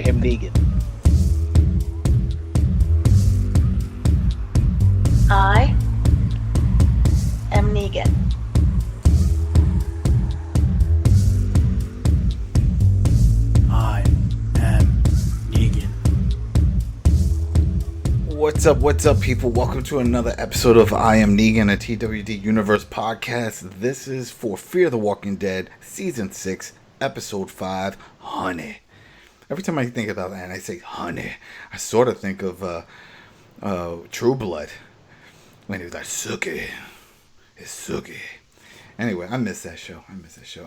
am Negan. I am Negan. I am Negan. What's up, people? Welcome to another episode of I Am Negan, a TWD Universe podcast. This is for Fear the Walking Dead, Season 6, Episode 5, Honey. Every time I think about that and I say honey, I sort of think of True Blood. When he was like, Suki. It's Suki. Anyway, I miss that show.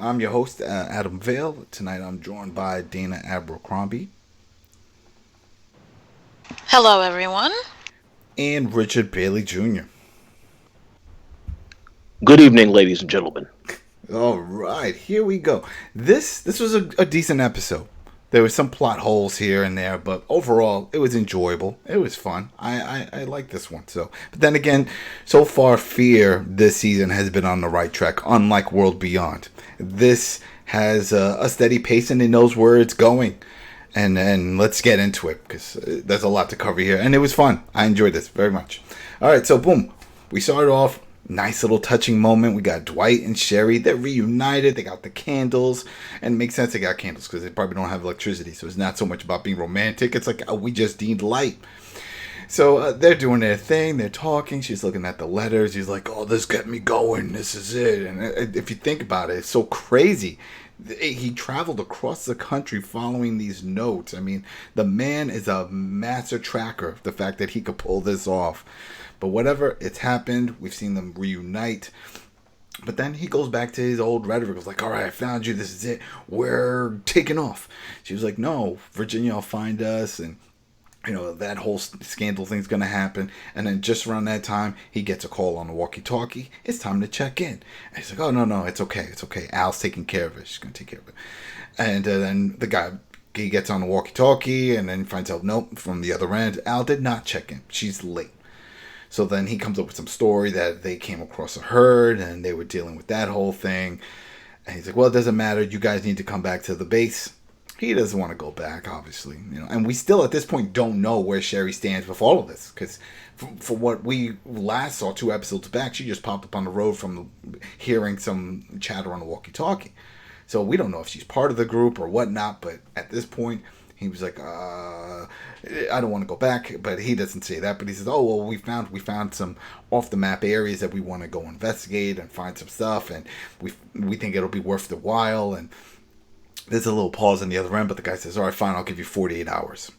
I'm your host, Adam Vale. Tonight I'm joined by Dana Abercrombie. Hello, everyone. And Richard Bailey Jr. Good evening, ladies and gentlemen. All right, here we go. This was a decent episode. There were some plot holes here and there, but overall, it was enjoyable. It was fun. I like this one. But then again, so far, Fear this season has been on the right track, unlike World Beyond. This has a steady pace and it knows where it's going. And let's get into it, because there's a lot to cover here. And it was fun. I enjoyed this very much. All right, so boom. We started off. Nice little touching moment. We got Dwight and Sherry. They're reunited. They got the candles. And it makes sense they got candles because they probably don't have electricity. So it's not so much about being romantic. It's like, we just need light. So they're doing their thing. They're talking. She's looking at the letters. He's like, oh, this got me going. This is it. And if you think about it, it's so crazy. He traveled across the country following these notes. I mean, the man is a master tracker. The fact that he could pull this off. But whatever, it's happened. We've seen them reunite. But then he goes back to his old rhetoric. It was like, all right, I found you. This is it. We're taking off. She was like, no, Virginia will find us. And, that whole scandal thing's going to happen. And then just around that time, he gets a call on the walkie-talkie. It's time to check in. And he's like, oh, no, it's okay. It's okay. Al's taking care of it. She's going to take care of it. And then the guy, he gets on the walkie-talkie and then finds out, nope, from the other end, Al did not check in. She's late. So then he comes up with some story that they came across a herd and they were dealing with that whole thing. And he's like, well, it doesn't matter. You guys need to come back to the base. He doesn't want to go back, obviously. And we still at this point don't know where Sherry stands with all of this. Because for what we last saw 2 episodes back, she just popped up on the road from hearing some chatter on the walkie-talkie. So we don't know if she's part of the group or whatnot. But at this point, he was like, I don't want to go back, but he doesn't say that. But he says, oh, well, we found some off-the-map areas that we want to go investigate and find some stuff, and we think it'll be worth the while. And there's a little pause on the other end, but the guy says, all right, fine, I'll give you 48 hours.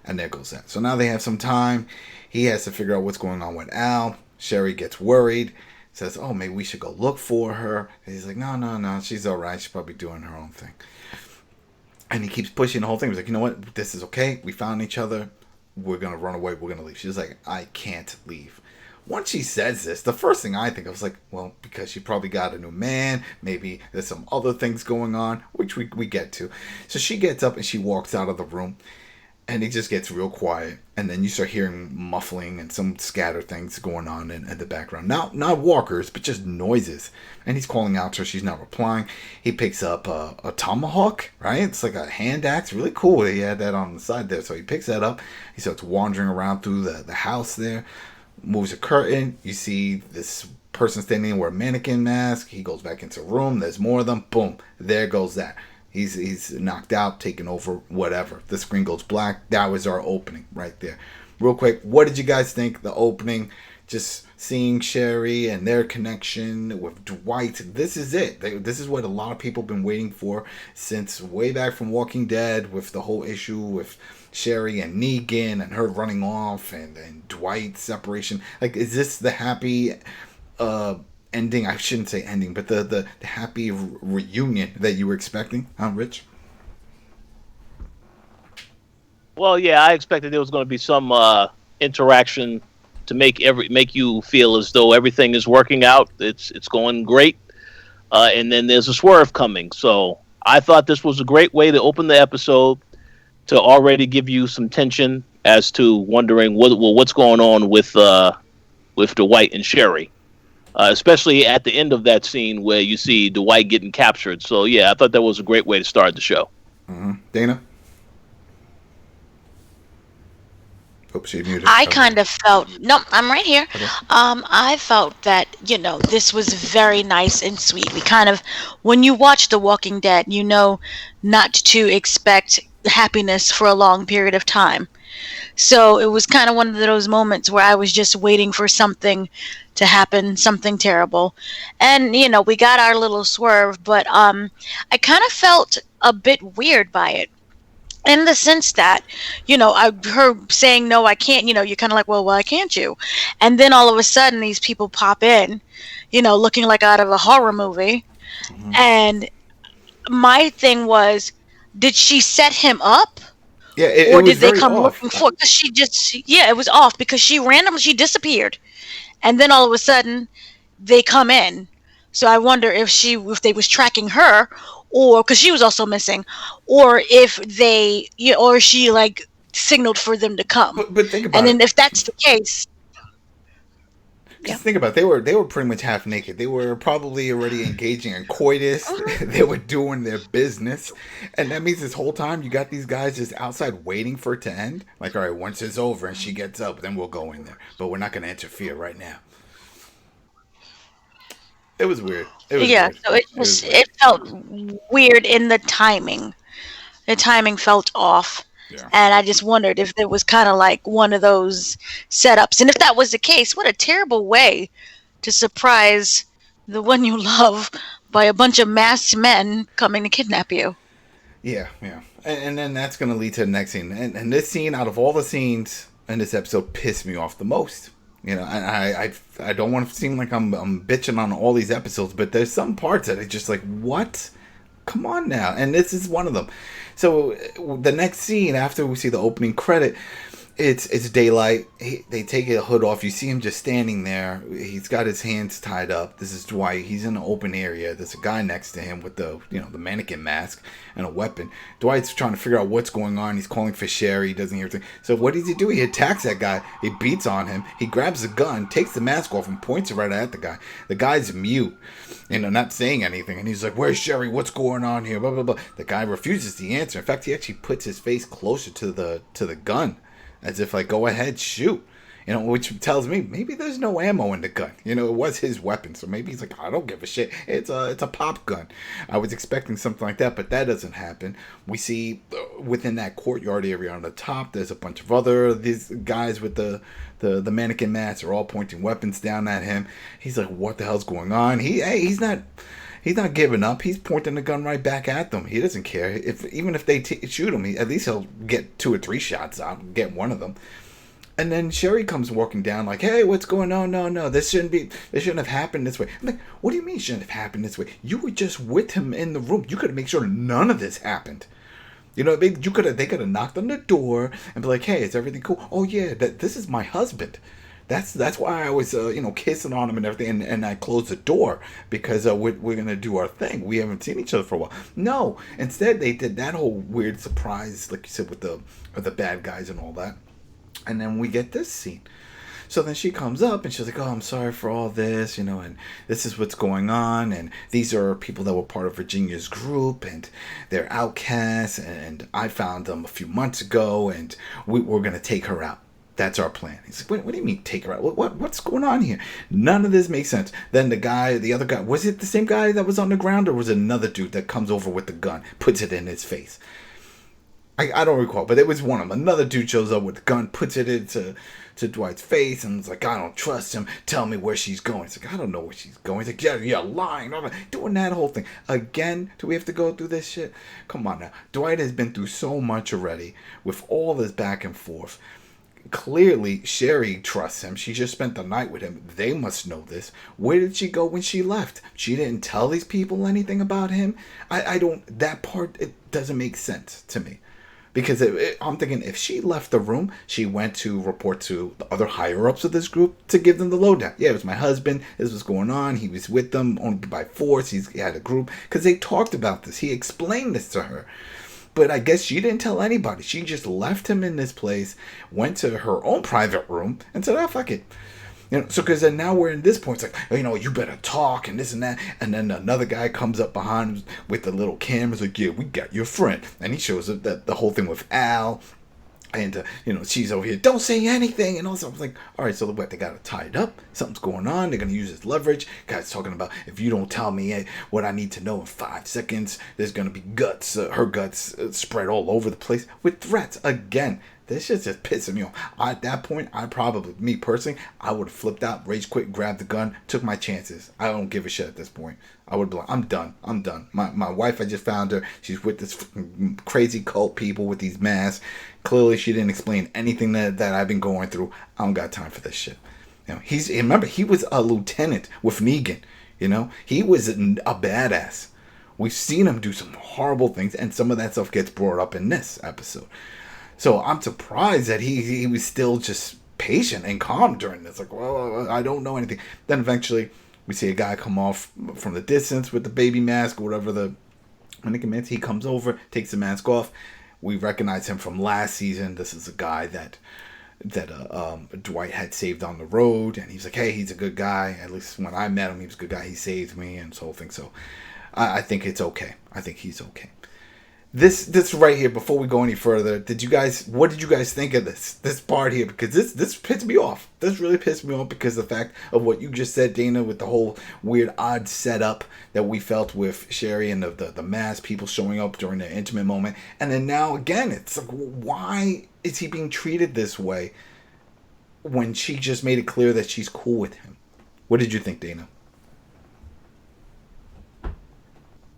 And there goes that. So now they have some time. He has to figure out what's going on with Al. Sherry gets worried, says, oh, maybe we should go look for her. And he's like, no, she's all right. She's probably doing her own thing. And he keeps pushing the whole thing. He's like, you know what? This is okay. We found each other. We're going to run away. We're going to leave. She's like, I can't leave. Once she says this, the first thing I think of is like, well, because she probably got a new man. Maybe there's some other things going on, which we get to. So she gets up and she walks out of the room. And it just gets real quiet. And then you start hearing muffling and some scatter things going on in the background. Not walkers, but just noises. And he's calling out to her. She's not replying. He picks up a tomahawk, right? It's like a hand axe. Really cool. He had that on the side there. So he picks that up. He starts wandering around through the house there. Moves a curtain. You see this person standing there with a mannequin mask. He goes back into a room. There's more of them. Boom. There goes that. He's knocked out, taken over, whatever. The screen goes black. That was our opening right there. Real quick, what did you guys think? The opening, just seeing Sherry and their connection with Dwight. This is it. This is what a lot of people have been waiting for since way back from Walking Dead, with the whole issue with Sherry and Negan and her running off and Dwight's separation. Like, is this the happy ending? I shouldn't say ending, but the happy reunion that you were expecting, huh, Rich? Well, yeah, I expected there was going to be some interaction to make you feel as though everything is working out. It's going great, and then there's a swerve coming. So I thought this was a great way to open the episode, to already give you some tension as to wondering what's going on with Dwight and Sherry. Especially at the end of that scene where you see Dwight getting captured. So, yeah, I thought that was a great way to start the show. Mm-hmm. Dana? Hope she muted. I Okay. kind of felt, no, I'm right here. Okay. I felt that, this was very nice and sweet. We kind of, when you watch The Walking Dead, you know not to expect happiness for a long period of time. So it was kind of one of those moments where I was just waiting for something to happen, something terrible. And, we got our little swerve, but I kind of felt a bit weird by it. In the sense that, her saying, no, I can't, you're kind of like, well, why can't you? And then all of a sudden, these people pop in, looking like out of a horror movie. Mm-hmm. And my thing was, did she set him up? Yeah, it Or was did they very come off. looking for? Because it was off because she disappeared, and then all of a sudden, they come in. So I wonder if they was tracking her, or because she was also missing, or if or she like signaled for them to come. But think about And it. then if that's the case, yeah. Just think about it. They were pretty much half naked. They were probably already engaging in coitus. They were doing their business. And that means this whole time you got these guys just outside waiting for it to end. Like, all right, once it's over and she gets up, then we'll go in there. But we're not going to interfere right now. It was weird. It was Yeah, weird. so it felt weird in the timing. The timing felt off. Yeah. And I just wondered if it was kind of like one of those setups. And if that was the case, what a terrible way to surprise the one you love by a bunch of masked men coming to kidnap you. Yeah. And then that's going to lead to the next scene. And this scene, out of all the scenes in this episode, pissed me off the most. And I don't want to seem like I'm bitching on all these episodes, but there's some parts that are just like, what? Come on now. And this is one of them. So the next scene, after we see the opening credit, it's daylight. They take a hood off. You see him just standing there. He's got his hands tied up. This is Dwight. He's in an open area. There's a guy next to him with the mannequin mask and a weapon. Dwight's trying to figure out what's going on. He's calling for Sherry. He doesn't hear anything. So what does he do? He attacks that guy. He beats on him. He grabs the gun, takes the mask off, and points it right at the guy. The guy's mute, not saying anything. And he's like, "Where's Sherry? What's going on here?" Blah blah blah. The guy refuses to answer. In fact, he actually puts his face closer to the gun, as if like, go ahead, shoot. Which tells me maybe there's no ammo in the gun. It was his weapon, so maybe he's like, I don't give a shit. It's a pop gun. I was expecting something like that, but that doesn't happen. We see within that courtyard area on the top, there's a bunch of these guys with the mannequin masks are all pointing weapons down at him. He's like, what the hell's going on? He's not giving up. He's pointing the gun right back at them. He doesn't care. Even if they shoot him, at least he'll get 2 or 3 shots out, get one of them. And then Sherry comes walking down like, "Hey, what's going on? No, this shouldn't have happened this way." I'm like, "What do you mean it shouldn't have happened this way? You were just with him in the room. You could have made sure none of this happened. They could have knocked on the door and be like, "Hey, is everything cool? Oh yeah, this is my husband. That's why I was kissing on him and everything, and I closed the door because we're gonna do our thing. We haven't seen each other for a while." No, instead they did that whole weird surprise, like you said, with the bad guys and all that. And then we get this scene. So then she comes up and she's like, "Oh, I'm sorry for all this, and this is what's going on. And these are people that were part of Virginia's group, and they're outcasts. And I found them a few months ago, and we're going to take her out. That's our plan." He's like, what do you mean take her out? What's going on here? None of this makes sense. Then the other guy, was it the same guy that was on the ground, or was it another dude that comes over with the gun, puts it in his face? I don't recall, but it was one of them. Another dude shows up with the gun, puts it into Dwight's face, and it's like, "I don't trust him. Tell me where she's going." It's like, "I don't know where she's going." He's like, "Yeah, you're lying." Doing that whole thing. Again, do we have to go through this shit? Come on now. Dwight has been through so much already with all this back and forth. Clearly, Sherry trusts him. She just spent the night with him. They must know this. Where did she go when she left? She didn't tell these people anything about him? That part, it doesn't make sense to me. Because I'm thinking if she left the room, she went to report to the other higher-ups of this group to give them the lowdown. Yeah, it was my husband. This was going on. He was with them only by force. He had a group. Because they talked about this. He explained this to her. But I guess she didn't tell anybody. She just left him in this place, went to her own private room, and said, "Oh, fuck it." So because then now we're in this point, it's like, you better talk and this and that. And then another guy comes up behind him with the little cameras like, "Yeah, we got your friend." And he shows up that the whole thing with Al. And, she's over here, don't say anything. And also, I was like, all right, so what? They got it tied up. Something's going on. They're going to use this leverage. Guy's talking about, if you don't tell me what I need to know in 5 seconds, there's going to be guts, her guts spread all over the place with threats. Again, this shit's just pissing me off. At that point, me personally, I would have flipped out, rage quit, grabbed the gun, took my chances. I don't give a shit at this point. I would be like, I'm done. My wife, I just found her. She's with this crazy cult people with these masks. Clearly, she didn't explain anything that I've been going through. I don't got time for this shit. Remember, he was a lieutenant with Negan. He was a badass. We've seen him do some horrible things, and some of that stuff gets brought up in this episode. So I'm surprised that he was still just patient and calm during this. Like, well, I don't know anything. Then eventually, we see a guy come off from the distance with the baby mask or whatever the mannequin means. He comes over, takes the mask off. We recognize him from last season. This is a guy that Dwight had saved on the road, and he's like, hey, he's a good guy. At least when I met him, he was a good guy. He saved me and this whole thing. So I think it's okay. I think he's okay. This right here, before we go any further, what did you guys think of this part here? Because this pissed me off. This really pissed me off because of the fact of what you just said, Dana, with the whole weird, odd setup that we felt with Sherry and the mass people showing up during their intimate moment. And then now, again, it's like, why is he being treated this way when she just made it clear that she's cool with him? What did you think, Dana?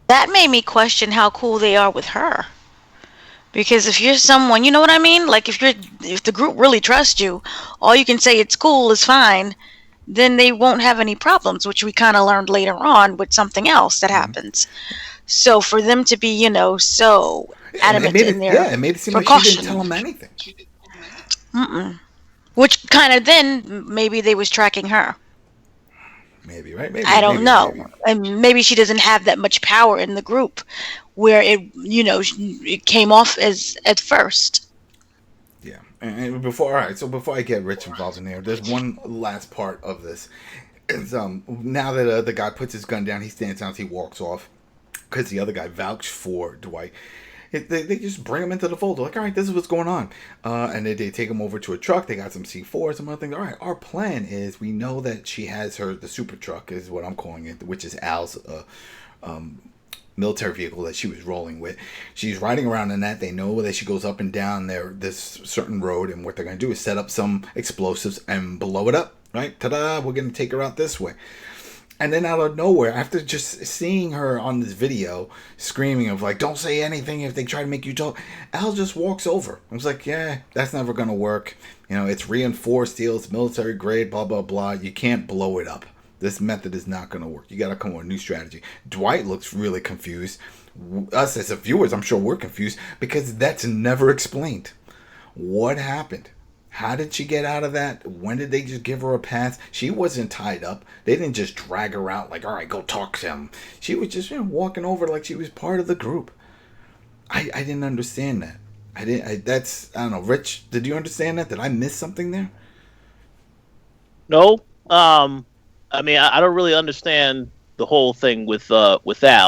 That made me question how cool they are with her. Because if you're someone, you know what I mean? Like if the group really trusts you, all you can say it's cool is fine, then they won't have any problems, which we kind of learned later on with something else that happens. So for them to be, so adamant in their it made it seem like she didn't tell him anything. Which kind of then maybe they was tracking her. Maybe, right? Maybe, I don't know. Maybe. And maybe she doesn't have that much power in the group where it came off as at first. Yeah. And before I get Rich involved in there, there's one last part of this. It's, now that the guy puts his gun down, he stands down, he walks off because the other guy vouched for Dwight. They just bring him into the fold. They're like, all right, this is what's going on. And they take him over to a truck. They got some C4, some other things. All right, our plan is we know that she has the super truck is what I'm calling it, which is Al's military vehicle that she was rolling with. She's riding around in that. They know that she goes up and down this certain road. And what they're going to do is set up some explosives and blow it up. Right? Ta-da, we're going to take her out this way. And then out of nowhere, after just seeing her on this video screaming of like, don't say anything if they try to make you talk, Al just walks over. I was like, yeah, that's never going to work. It's reinforced steel, it's military grade, blah, blah, blah. You can't blow it up. This method is not going to work. You got to come up with a new strategy. Dwight looks really confused. Us as viewers, I'm sure we're confused because that's never explained. What happened? How did she get out of that? When did they just give her a pass? She wasn't tied up. They didn't just drag her out like, all right, go talk to him. She was just walking over like she was part of the group. I didn't understand that. I don't know. Rich, did you understand that? Did I miss something there? No. I don't really understand the whole thing with Al.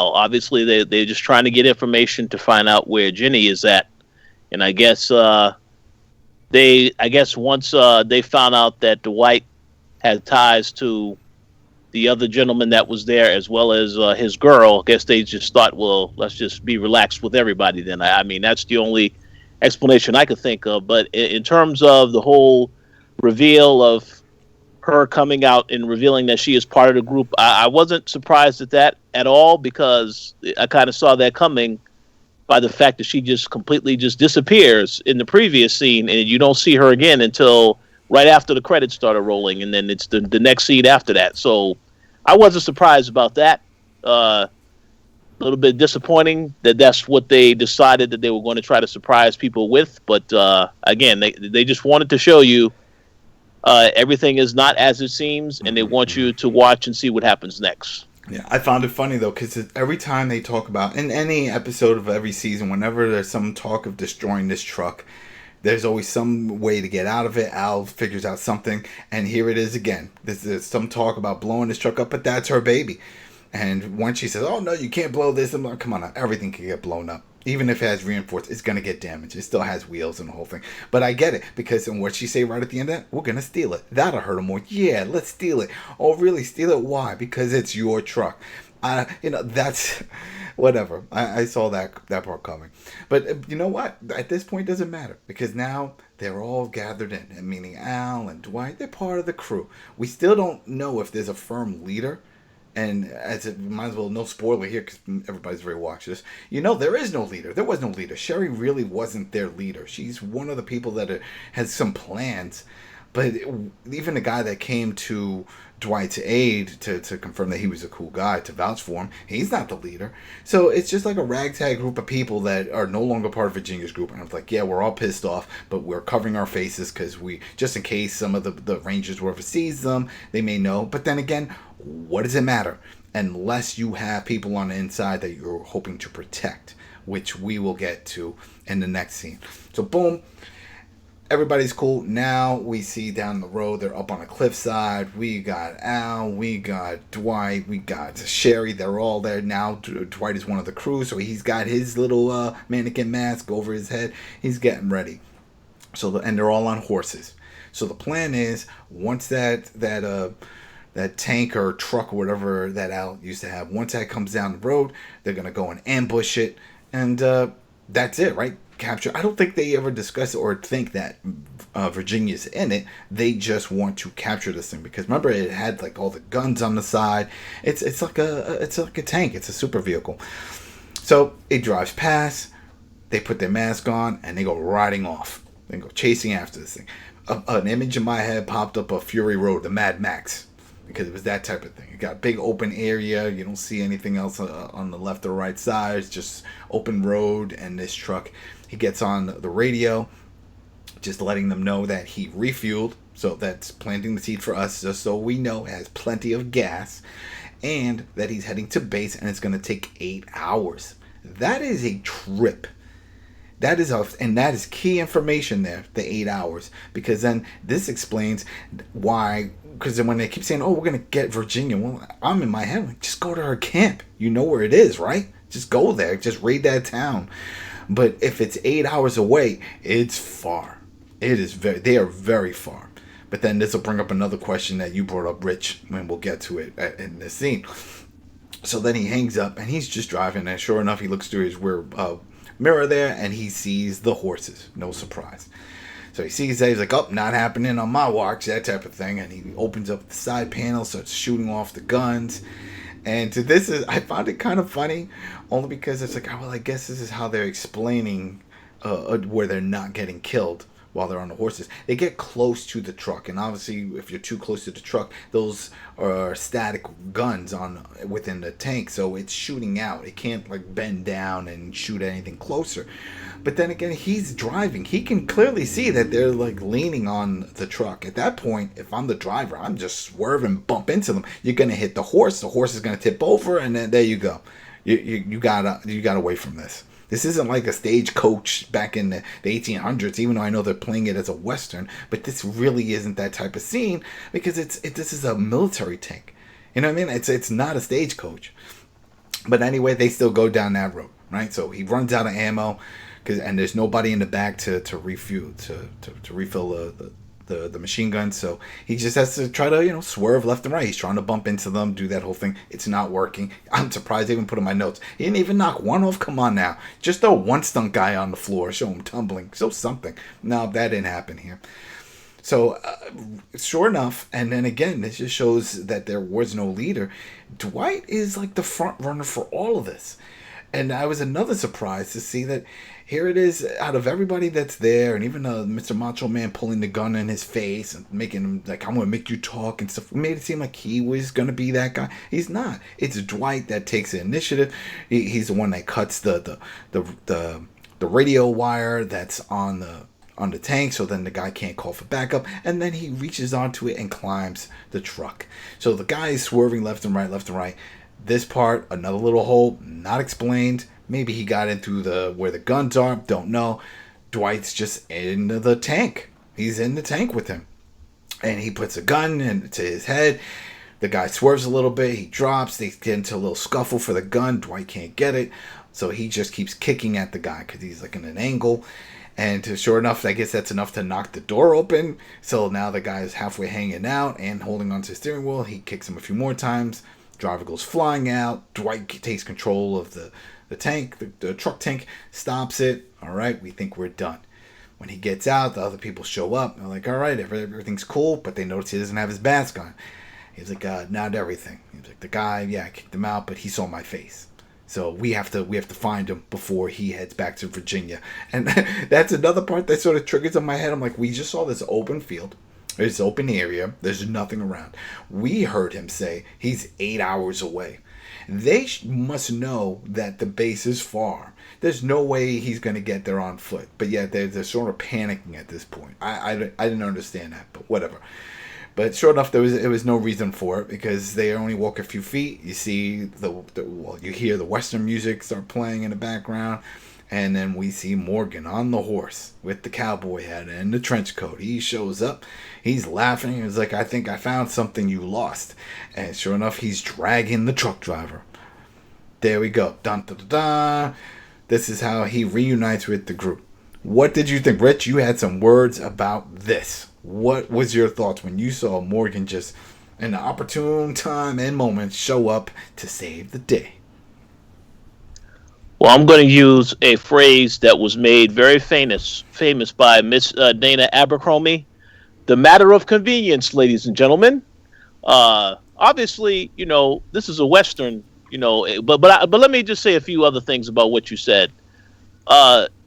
Obviously, they're just trying to get information to find out where Jenny is at. And I guess... once they found out that Dwight had ties to the other gentleman that was there as well as his girl, I guess they just thought, well, let's just be relaxed with everybody then. That's the only explanation I could think of. But in terms of the whole reveal of her coming out and revealing that she is part of the group, I wasn't surprised at that at all because I kind of saw that coming by the fact that she just completely just disappears in the previous scene and you don't see her again until right after the credits started rolling, and then it's the next scene after that. So I wasn't surprised about that. A little bit disappointing that that's what they decided that they were going to try to surprise people with. But again, they just wanted to show you everything is not as it seems, and they want you to watch and see what happens next. Yeah, I found it funny, though, because every time they talk about, in any episode of every season, whenever there's some talk of destroying this truck, there's always some way to get out of it. Al figures out something, and here it is again. There's some talk about blowing this truck up, but that's her baby. And once she says, oh, no, you can't blow this, I'm like, come on, everything can get blown up. Even if it has reinforced, it's going to get damaged. It still has wheels and the whole thing. But I get it, because and what she say right at the end of that, we're going to steal it. That'll hurt him more. Yeah, let's steal it. Oh, really? Steal it? Why? Because it's your truck. That's whatever. I saw that part coming. But you know what? At this point, it doesn't matter, because now they're all gathered in, and meaning Al and Dwight, they're part of the crew. We still don't know if there's a firm leader. And as it might as well, no spoiler here, because everybody's very watched this. There is no leader. There was no leader. Sherry really wasn't their leader. She's one of the people that has some plans. But even the guy that came to Dwight's aid to confirm that he was a cool guy, to vouch for him, he's not the leader. So it's just like a ragtag group of people that are no longer part of Virginia's group. And I was like, yeah, we're all pissed off, but we're covering our faces because just in case some of the Rangers were overseas them, they may know. But then again, what does it matter? Unless you have people on the inside that you're hoping to protect, which we will get to in the next scene. So boom. Everybody's cool. Now we see down the road, they're up on a cliffside. We got Al, we got Dwight, we got Sherry. They're all there now. Dwight is one of the crew, so he's got his little mannequin mask over his head. He's getting ready. And they're all on horses. So the plan is, once that tank or truck or whatever that Al used to have, once that comes down the road, they're gonna go and ambush it, and that's it, right? Capture. I don't think they ever discuss it or think that Virginia's in it. They just want to capture this thing, because remember, it had like all the guns on the side. It's like a tank. It's a super vehicle. So it drives past. They put their mask on and they go riding off. They go chasing after this thing. An image in my head popped up of Fury Road, the Mad Max, because it was that type of thing. You got a big open area. You don't see anything else on the left or right side. It's just open road, and this truck, he gets on the radio, just letting them know that he refueled. So that's planting the seed for us, just so we know it has plenty of gas, and that he's heading to base, and it's going to take 8 hours. That is a trip. That is key information there, the 8 hours, because then this explains why. Because then when they keep saying, "Oh, we're gonna get Virginia," well, I'm in my head like, just go to her camp. You know where it is, right? Just go there. Just raid that town. But if it's 8 hours away, it's far. It is they are very far. But then this will bring up another question that you brought up, Rich, when we'll get to it in this scene. So then he hangs up and he's just driving, and sure enough, he looks through his rear mirror there and he sees the horses. No surprise. So he sees that, he's like, "Oh, not happening on my watch," that type of thing. And he opens up the side panel, starts shooting off the guns. And I found it kind of funny, only because it's like, oh, well, I guess this is how they're explaining where they're not getting killed while they're on the horses. They get close to the truck, and obviously, if you're too close to the truck, those are static guns within the tank, so it's shooting out. It can't like bend down and shoot at anything closer. But then again, he's driving. He can clearly see that they're like leaning on the truck. At that point, if I'm the driver, I'm just swerve and bump into them. You're gonna hit the horse. The horse is gonna tip over, and then there you go. You got away from this. This isn't like a stagecoach back in the 1800s, even though I know they're playing it as a Western. But this really isn't that type of scene, because this is a military tank. You know what I mean? It's not a stagecoach. But anyway, they still go down that road, right? So he runs out of ammo, and there's nobody in the back to refuel to refill the machine gun. So he just has to try to swerve left and right. He's trying to bump into them, do that whole thing. It's not working. I'm surprised they even put in my notes, he didn't even knock one off. Come on now, just throw one stunt guy on the floor, show him tumbling, so something. No, that didn't happen here. So sure enough, and then again, this just shows that there was no leader. Dwight is like the front runner for all of this. And I was another surprise to see that here it is, out of everybody that's there, and even Mr. Macho Man pulling the gun in his face and making him like, "I'm going to make you talk" and stuff. It made it seem like he was going to be that guy. He's not. It's Dwight that takes the initiative. He's the one that cuts the radio wire that's on the tank, so then the guy can't call for backup, and then he reaches onto it and climbs the truck. So the guy is swerving left and right. This part, another little hole, not explained. Maybe he got into where the guns are, don't know. Dwight's just in the tank. He's in the tank with him. And he puts a gun into his head. The guy swerves a little bit, he drops, they get into a little scuffle for the gun. Dwight can't get it. So he just keeps kicking at the guy because he's like in an angle. And sure enough, I guess that's enough to knock the door open. So now the guy is halfway hanging out and holding onto the steering wheel. He kicks him a few more times. Driver goes flying out. Dwight takes control of the tank, the truck tank, stops it. All right, we think we're done. When he gets out, the other people show up. They're like, all right, everything's cool. But they notice he doesn't have his mask on. He's like, not everything. He's like, the guy, I kicked him out, but he saw my face. So we have to find him before he heads back to Virginia. And that's another part that sort of triggers in my head. I'm like, we just saw this open field. There's open area. There's nothing around. We heard him say he's 8 hours away. They must know that the base is far. There's no way he's going to get there on foot. But yet they're sort of panicking at this point. I didn't understand that, but whatever. But sure enough, there was no reason for it because they only walk a few feet. You see you hear the Western music start playing in the background, and then we see Morgan on the horse with the cowboy hat and the trench coat. He shows up, he's laughing. He's like, "I think I found something you lost," and sure enough, he's dragging the truck driver. There we go. Dun dun dun dun. This is how he reunites with the group. What did you think, Rich? You had some words about this. What was your thoughts when you saw Morgan just in the opportune time and moment show up to save the day? Well, I'm going to use a phrase that was made very famous by Miss Dana Abercrombie. The matter of convenience, ladies and gentlemen. Obviously, this is a Western, but let me just say a few other things about what you said.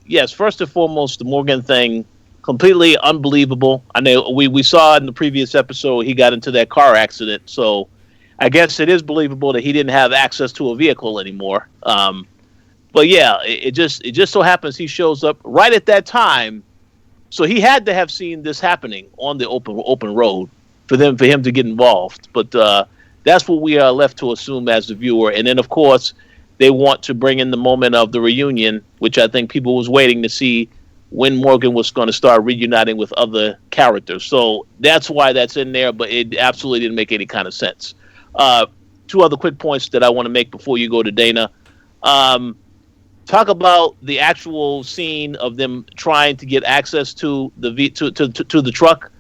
Yes, first and foremost, the Morgan thing, completely unbelievable. I know we saw in the previous episode he got into that car accident, so I guess it is believable that he didn't have access to a vehicle anymore. But yeah, it just so happens he shows up right at that time, so he had to have seen this happening on the open road for him to get involved. But that's what we are left to assume as the viewer, and then of course they want to bring in the moment of the reunion, which I think people was waiting to see when Morgan was going to start reuniting with other characters. So that's why that's in there, but it absolutely didn't make any kind of sense. Two other quick points that I want to make before you go to Dana. Talk about the actual scene of them trying to get access to the truck.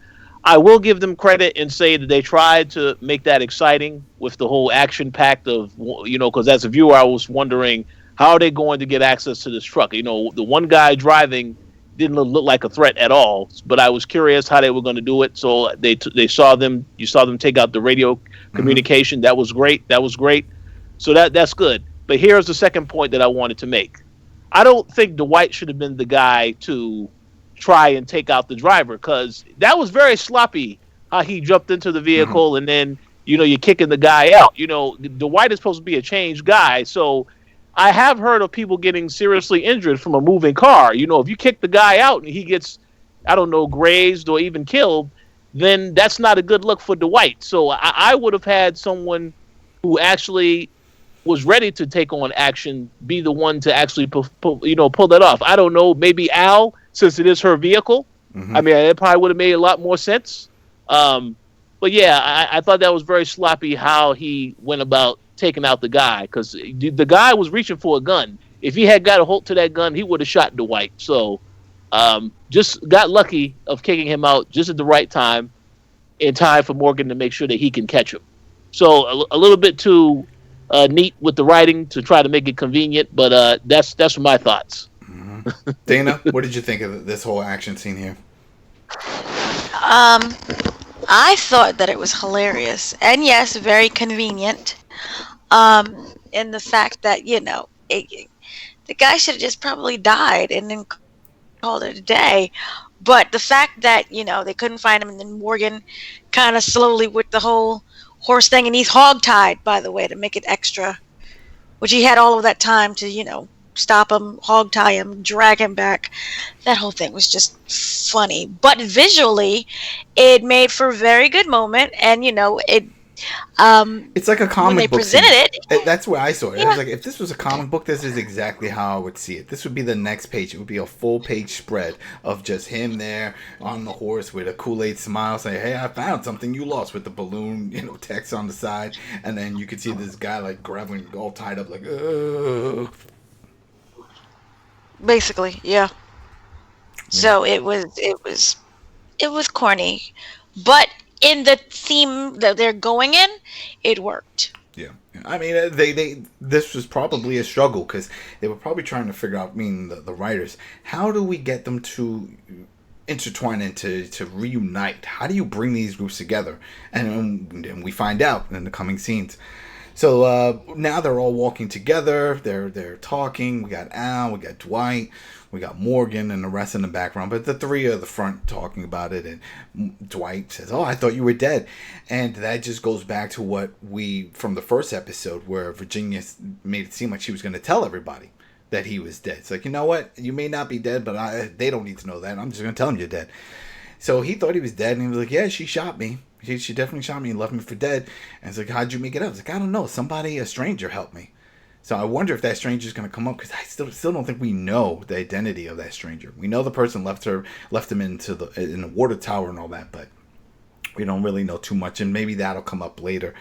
I will give them credit and say that they tried to make that exciting with the whole action packed of, because as a viewer, I was wondering, how are they going to get access to this truck? The one guy driving didn't look like a threat at all, but I was curious how they were going to do it. So you saw them take out the radio communication. That was great. So that's good. But here's the second point that I wanted to make. I don't think Dwight should have been the guy to try and take out the driver, because that was very sloppy how he jumped into the vehicle and then you're kicking the guy out. Dwight is supposed to be a changed guy, so I have heard of people getting seriously injured from a moving car. If you kick the guy out and he gets, I don't know, grazed or even killed, then that's not a good look for Dwight. So I would have had someone who actually was ready to take on action be the one to actually pull that off. I don't know, maybe Al, since it is her vehicle. I mean, it probably would have made a lot more sense. But yeah, I thought that was very sloppy how he went about taking out the guy, because the guy was reaching for a gun. If he had got a hold to that gun, he would have shot Dwight. So just got lucky of kicking him out just at the right time, in time for Morgan to make sure that he can catch him. So a little bit too neat with the writing to try to make it convenient, but that's my thoughts. Dana, what did you think of this whole action scene here? I thought that it was hilarious, and yes, very convenient. In the fact that the guy should have just probably died and then called it a day. But the fact that they couldn't find him, and then Morgan kind of slowly with the whole horse thing, and he's hog-tied, by the way, to make it extra, which he had all of that time to stop him, hog-tie him, drag him back. That whole thing was just funny, but visually it made for a very good moment. And it's like a comic when they book presented scene. it. That's where I saw it. Yeah. I was like, if this was a comic book, this is exactly how I would see it. This would be the next page. It would be a full page spread of just him there on the horse with a Kool-Aid smile saying, "Hey, I found something you lost," with the balloon, text on the side. And then you could see this guy like grabbing all tied up like, ugh. Basically, yeah. So it was corny, but in the theme that they're going in, it worked. Yeah, I mean, they this was probably a struggle because they were probably trying to figure out. I mean, the writers, how do we get them to intertwine and to reunite? How do you bring these groups together? And then we find out in the coming scenes. So now they're all walking together. They're talking. We got Al, we got Dwight, we got Morgan, and the rest in the background. But the three are at the front talking about it. And Dwight says, "Oh, I thought you were dead," and that just goes back to what we from the first episode, where Virginia made it seem like she was going to tell everybody that he was dead. It's like, you know what? You may not be dead, but they don't need to know that. I'm just going to tell them you're dead. So he thought he was dead, and he was like, "Yeah, she shot me. She definitely shot me and left me for dead." And it's like, "How'd you make it up?" It's like, "I don't know. Somebody, a stranger, helped me." So I wonder if that stranger's going to come up, because I still don't think we know the identity of that stranger. We know the person left him in the water tower and all that, but we don't really know too much, and maybe that'll come up later.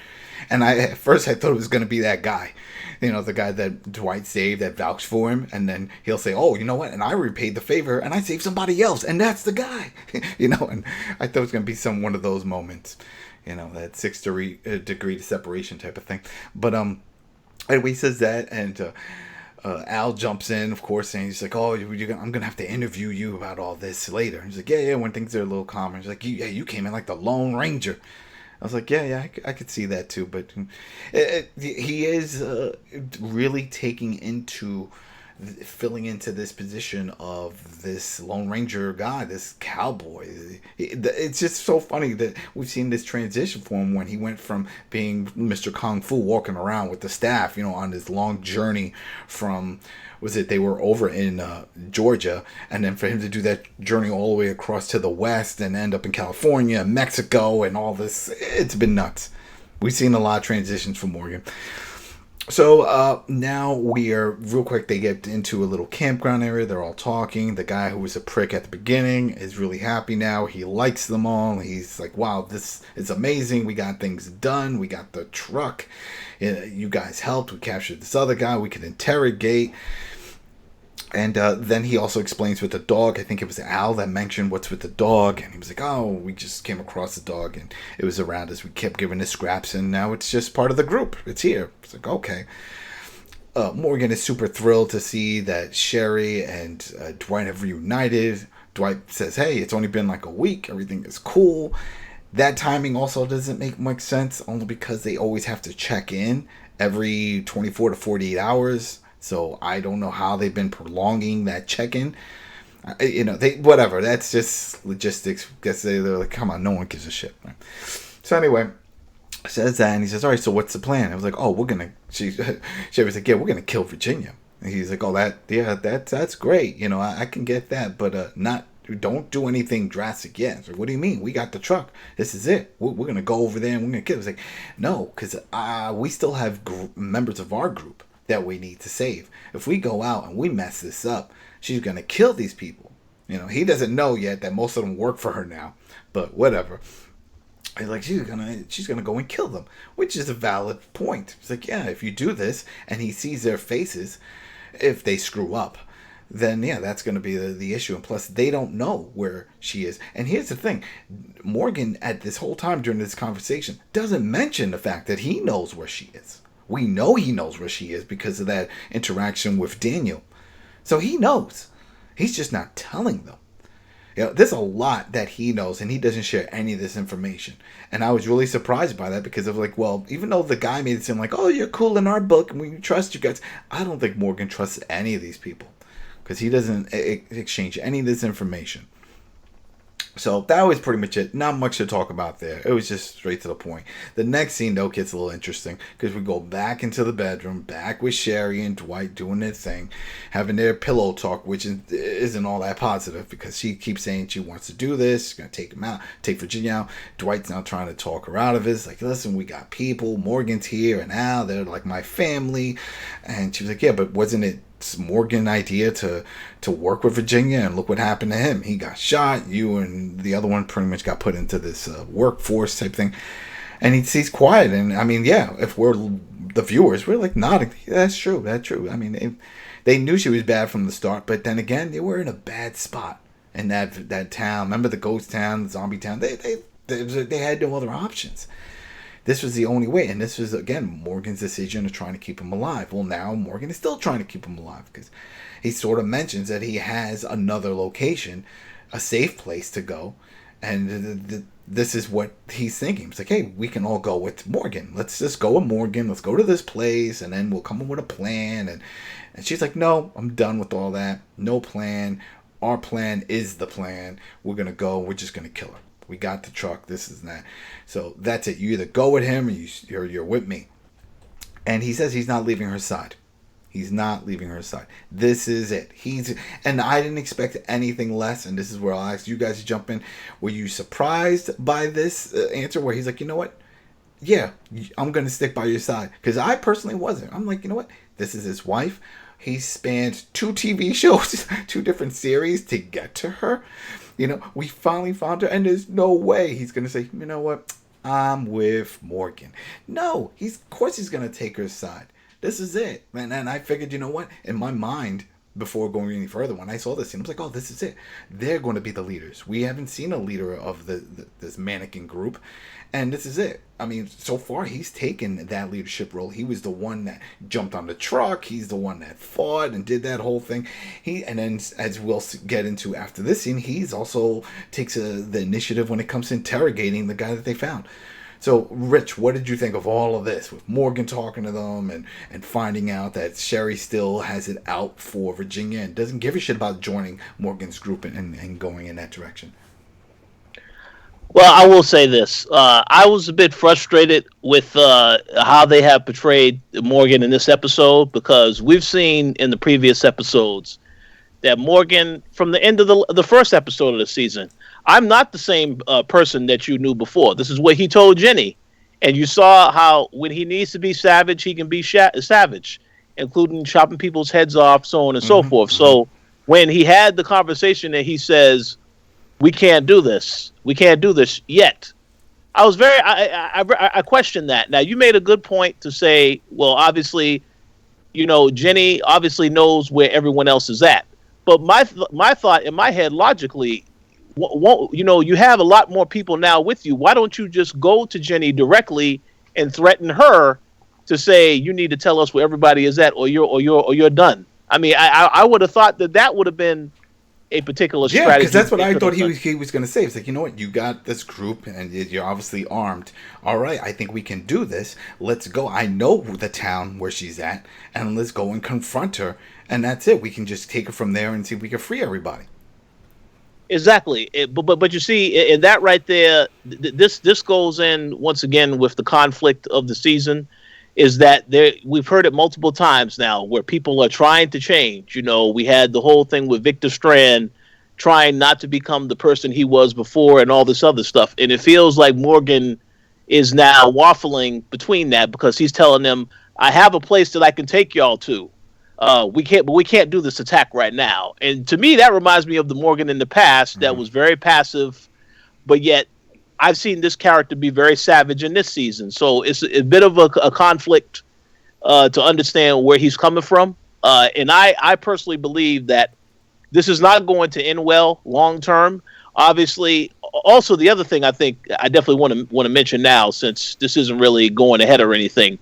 And at first I thought it was going to be that guy, the guy that Dwight saved, that vouched for him, and then he'll say, "Oh, you know what? And I repaid the favor, and I saved somebody else, and that's the guy." And I thought it was going to be one of those moments, that 6 degree separation type of thing. But anyway, he says that, and Al jumps in, of course, and he's like, "Oh, I'm going to have to interview you about all this later." He's like, yeah, when things are a little calmer. He's like, you came in like the Lone Ranger. I was like, yeah, I could see that too. But he is really filling into this position of this Lone Ranger guy, this cowboy. It's just so funny that we've seen this transition for him when he went from being Mr. Kung Fu, walking around with the staff, on this long journey from, they were over in Georgia, and then for him to do that journey all the way across to the west and end up in California, Mexico, and all this. It's been nuts. We've seen a lot of transitions from Morgan. So now we are, real quick, they get into a little campground area. They're all talking. The guy who was a prick at the beginning is really happy now. He likes them all. He's like, "Wow, this is amazing. We got things done. We got the truck. You guys helped. We captured this other guy. We could interrogate." And then he also explains with the dog. I think it was Al that mentioned what's with the dog. And he was like, "Oh, we just came across the dog and it was around us. We kept giving it scraps and now it's just part of the group. It's here." It's like, okay. Morgan is super thrilled to see that Sherry and Dwight have reunited. Dwight says, "Hey, it's only been like a week. Everything is cool." That timing also doesn't make much sense, only because they always have to check in every 24 to 48 hours. So I don't know how they've been prolonging that check-in. Whatever. That's just logistics. Guess they're like, come on, no one gives a shit. Right? So anyway, says that, and he says, "All right, so what's the plan?" I was like, "Oh, she was like, yeah, we're gonna kill Virginia." And he's like, "Oh, that's great. I can get that, but don't do anything drastic yet." So what do you mean? We got the truck. This is it. We're gonna go over there and we're gonna kill. I was like, "No, because we still have members of our group that we need to save. If we go out and we mess this up, she's going to kill these people." He doesn't know yet that most of them work for her now, but whatever. He's like, she's gonna go and kill them, which is a valid point. He's like, yeah, if you do this and he sees their faces, if they screw up, then yeah, that's going to be the issue. And plus, they don't know where she is. And here's the thing. Morgan, at this whole time during this conversation, doesn't mention the fact that he knows where she is. We know he knows where she is because of that interaction with Daniel. So he knows. He's just not telling them. There's a lot that he knows, and he doesn't share any of this information. And I was really surprised by that, because of like, well, even though the guy made it seem like, "Oh, you're cool in our book and we trust you guys," I don't think Morgan trusts any of these people, because he doesn't exchange any of this information. So that was pretty much it. Not much to talk about there. It was just straight to the point. The next scene, though, gets a little interesting, because we go back into the bedroom, back with Sherry and Dwight doing their thing, having their pillow talk, which isn't all that positive, because she keeps saying she wants to do this. She's going to take him out, take Virginia out. Dwight's now trying to talk her out of it. It's like, "Listen, we got people. Morgan's here and Al. They're like my family." And she was like, "Yeah, but wasn't it Morgan's idea to work with Virginia, and look what happened to him? He got shot. You and the other one pretty much got put into this workforce type thing." And he's quiet. And I mean, yeah, if we're the viewers, we're like nodding. "That's true. That's true." I mean, They knew she was bad from the start, but then again, they were in a bad spot in that town. Remember the ghost town, the zombie town? They had no other options. This was the only way, and this was, again, Morgan's decision of trying to keep him alive. Well, now Morgan is still trying to keep him alive, because he sort of mentions that he has another location, a safe place to go, and this is what he's thinking. It's like, hey, we can all go with Morgan. Let's just go with Morgan. Let's go to this place, and then we'll come up with a plan. And she's like, no, I'm done with all that. No plan. Our plan is the plan. We're going to go. We're just going to kill her. We got the truck. This is that. So that's it. You either go with him or you're with me. And he says he's not leaving her side. He's not leaving her side. This is it. And I didn't expect anything less. And this is where I'll ask you guys to jump in. Were you surprised by this answer where he's like, you know what? Yeah, I'm going to stick by your side. Because I personally wasn't. I'm like, you know what? This is his wife. He spanned 2 TV shows, 2 different series to get to her. You know, we finally found her, and there's no way he's going to say, you know what? I'm with Morgan. No, of course he's going to take her side. This is it. And I figured, you know what? In my mind, before going any further, when I saw this scene, I was like, oh, this is it. They're going to be the leaders. We haven't seen a leader of this mannequin group. And this is it. I mean, so far, he's taken that leadership role. He was the one that jumped on the truck. He's the one that fought and did that whole thing. And then, as we'll get into after this scene, he's also takes the initiative when it comes to interrogating the guy that they found. So, Rich, what did you think of all of this? With Morgan talking to them and finding out that Sherry still has it out for Virginia and doesn't give a shit about joining Morgan's group and going in that direction. Well, I will say this. I was a bit frustrated with how they have portrayed Morgan in this episode, because we've seen in the previous episodes that Morgan, from the end of the first episode of the season, I'm not the same person that you knew before. This is what he told Jenny. And you saw how when he needs to be savage, he can be savage, including chopping people's heads off, so on and so forth. So when he had the conversation that he says, we can't do this yet, I was I questioned that. Now, you made a good point to say, well, obviously, you know, Jenny obviously knows where everyone else is at. But my thought in my head, logically, you know, you have a lot more people now with you. Why don't you just go to Jenny directly and threaten her to say, you need to tell us where everybody is at, or you're done? I mean, I would have thought that would have been a particular strategy. Yeah, because that's what I thought he was going to say. It's like, you know what, you got this group and you're obviously armed. All right, I think we can do this. Let's go. I know the town where she's at, and let's go and confront her. And that's it. We can just take her from there and see if we can free everybody. Exactly. But you see, in that right there, this goes in once again with the conflict of the season. Is that we've heard it multiple times now where people are trying to change. You know, we had the whole thing with Victor Strand trying not to become the person he was before and all this other stuff. And it feels like Morgan is now waffling between that, because he's telling them, I have a place that I can take y'all to. We can't do this attack right now. And to me, that reminds me of the Morgan in the past that was very passive, but yet I've seen this character be very savage in this season. So it's a bit of a conflict to understand where he's coming from. And I personally believe that this is not going to end well long term. Obviously, also the other thing I think I definitely want to mention now, since this isn't really going ahead or anything,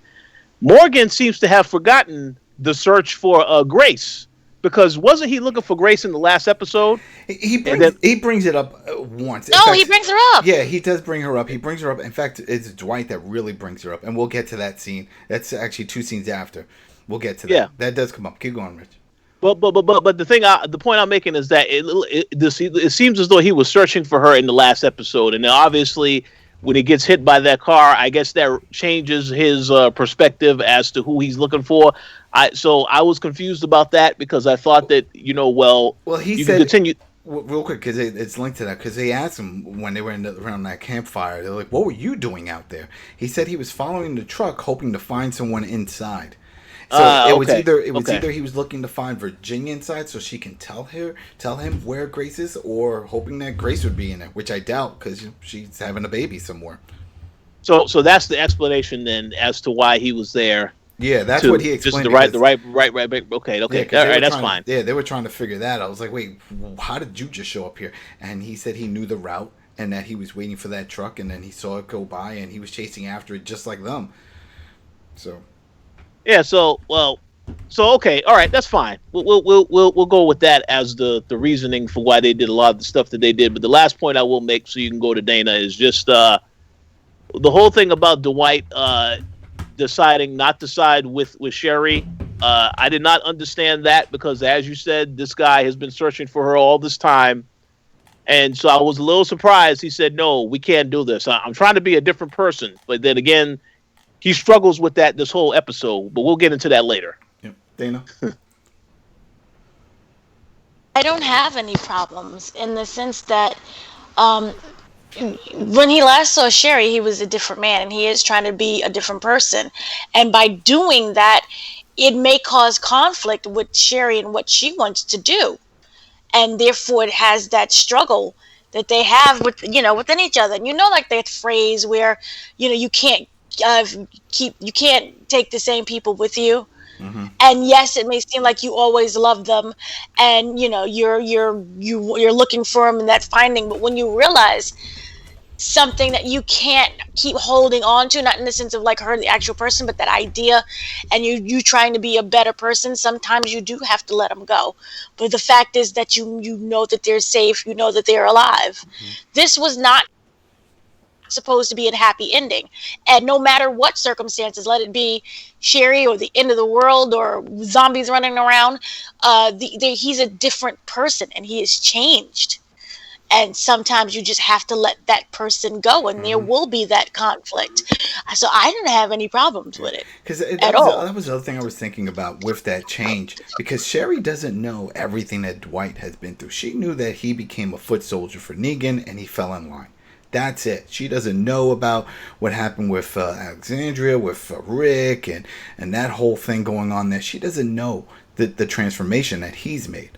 Morgan seems to have forgotten the search for Grace. Because wasn't he looking for Grace in the last episode? He brings it up once. No, he brings her up. Yeah, he does bring her up. He brings her up. In fact, it's Dwight that really brings her up. And we'll get to that scene. That's actually 2 scenes after. We'll get to that. Yeah. That does come up. Keep going, Rich. But the point I'm making is that it seems as though he was searching for her in the last episode. And now obviously when he gets hit by that car, I guess that changes his perspective as to who he's looking for. So I was confused about that, because I thought that, you know, well he said, can continue. Real quick, because it's linked to that, because they asked him when they were around that campfire, they're like, what were you doing out there? He said he was following the truck, hoping to find someone inside. So it was either he was looking to find Virginia inside so she can tell him where Grace is, or hoping that Grace would be in it, which I doubt, because she's having a baby somewhere. So that's the explanation then as to why he was there. Yeah, that's what he explained. Just the right. Okay. Yeah, All right, that's to, fine. Yeah, they were trying to figure that out. I was like, wait, how did you just show up here? And he said he knew the route and that he was waiting for that truck, and then he saw it go by, and he was chasing after it just like them. So. Yeah. So okay. All right, that's fine. We'll go with that as the reasoning for why they did a lot of the stuff that they did. But the last point I will make, so you can go to Dana, is just the whole thing about Dwight deciding not to side with Sherry. I did not understand that because, as you said, this guy has been searching for her all this time. And so I was a little surprised. He said, no, we can't do this. I'm trying to be a different person. But then again, he struggles with that this whole episode. But we'll get into that later. Yep. Dana? I don't have any problems in the sense that when he last saw Sherry, he was a different man, and he is trying to be a different person. And by doing that, it may cause conflict with Sherry and what she wants to do. And therefore, it has that struggle that they have within each other. And like that phrase where, you can't you can't take the same people with you. Mm-hmm. And yes, it may seem like you always love them, and you're looking for them in that finding. But when you realize something that you can't keep holding on to, not in the sense of like her, the actual person, but that idea, and you trying to be a better person, sometimes you do have to let them go. But the fact is that you know that they're safe, you know that they're alive. Mm-hmm. This was not supposed to be a happy ending, and no matter what circumstances, let it be Sherry or the end of the world or zombies running around, he's a different person and he has changed. And sometimes you just have to let that person go, and there will be that conflict. So I didn't have any problems with it at all. That was the other thing I was thinking about with that change, because Sherry doesn't know everything that Dwight has been through. She knew that he became a foot soldier for Negan and he fell in line. That's it. She doesn't know about what happened with Alexandria, with Rick, and that whole thing going on there. She doesn't know the transformation that he's made.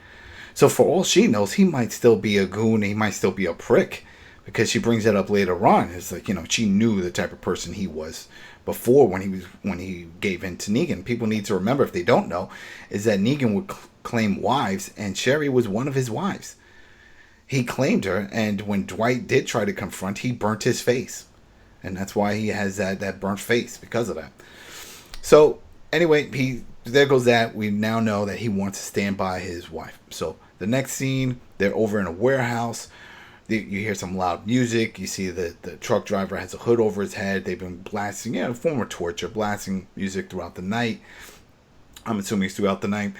So for all she knows, he might still be a goon. He might still be a prick, because she brings that up later on. It's like, she knew the type of person he was before when he gave in to Negan. People need to remember, if they don't know, is that Negan would claim wives, and Sherry was one of his wives. He claimed her, and when Dwight did try to confront, he burnt his face. And that's why he has that burnt face, because of that. So, anyway, there goes that. We now know that he wants to stand by his wife. So, the next scene, they're over in a warehouse. You hear some loud music. You see the truck driver has a hood over his head. They've been blasting, a form of torture, blasting music throughout the night. I'm assuming it's throughout the night.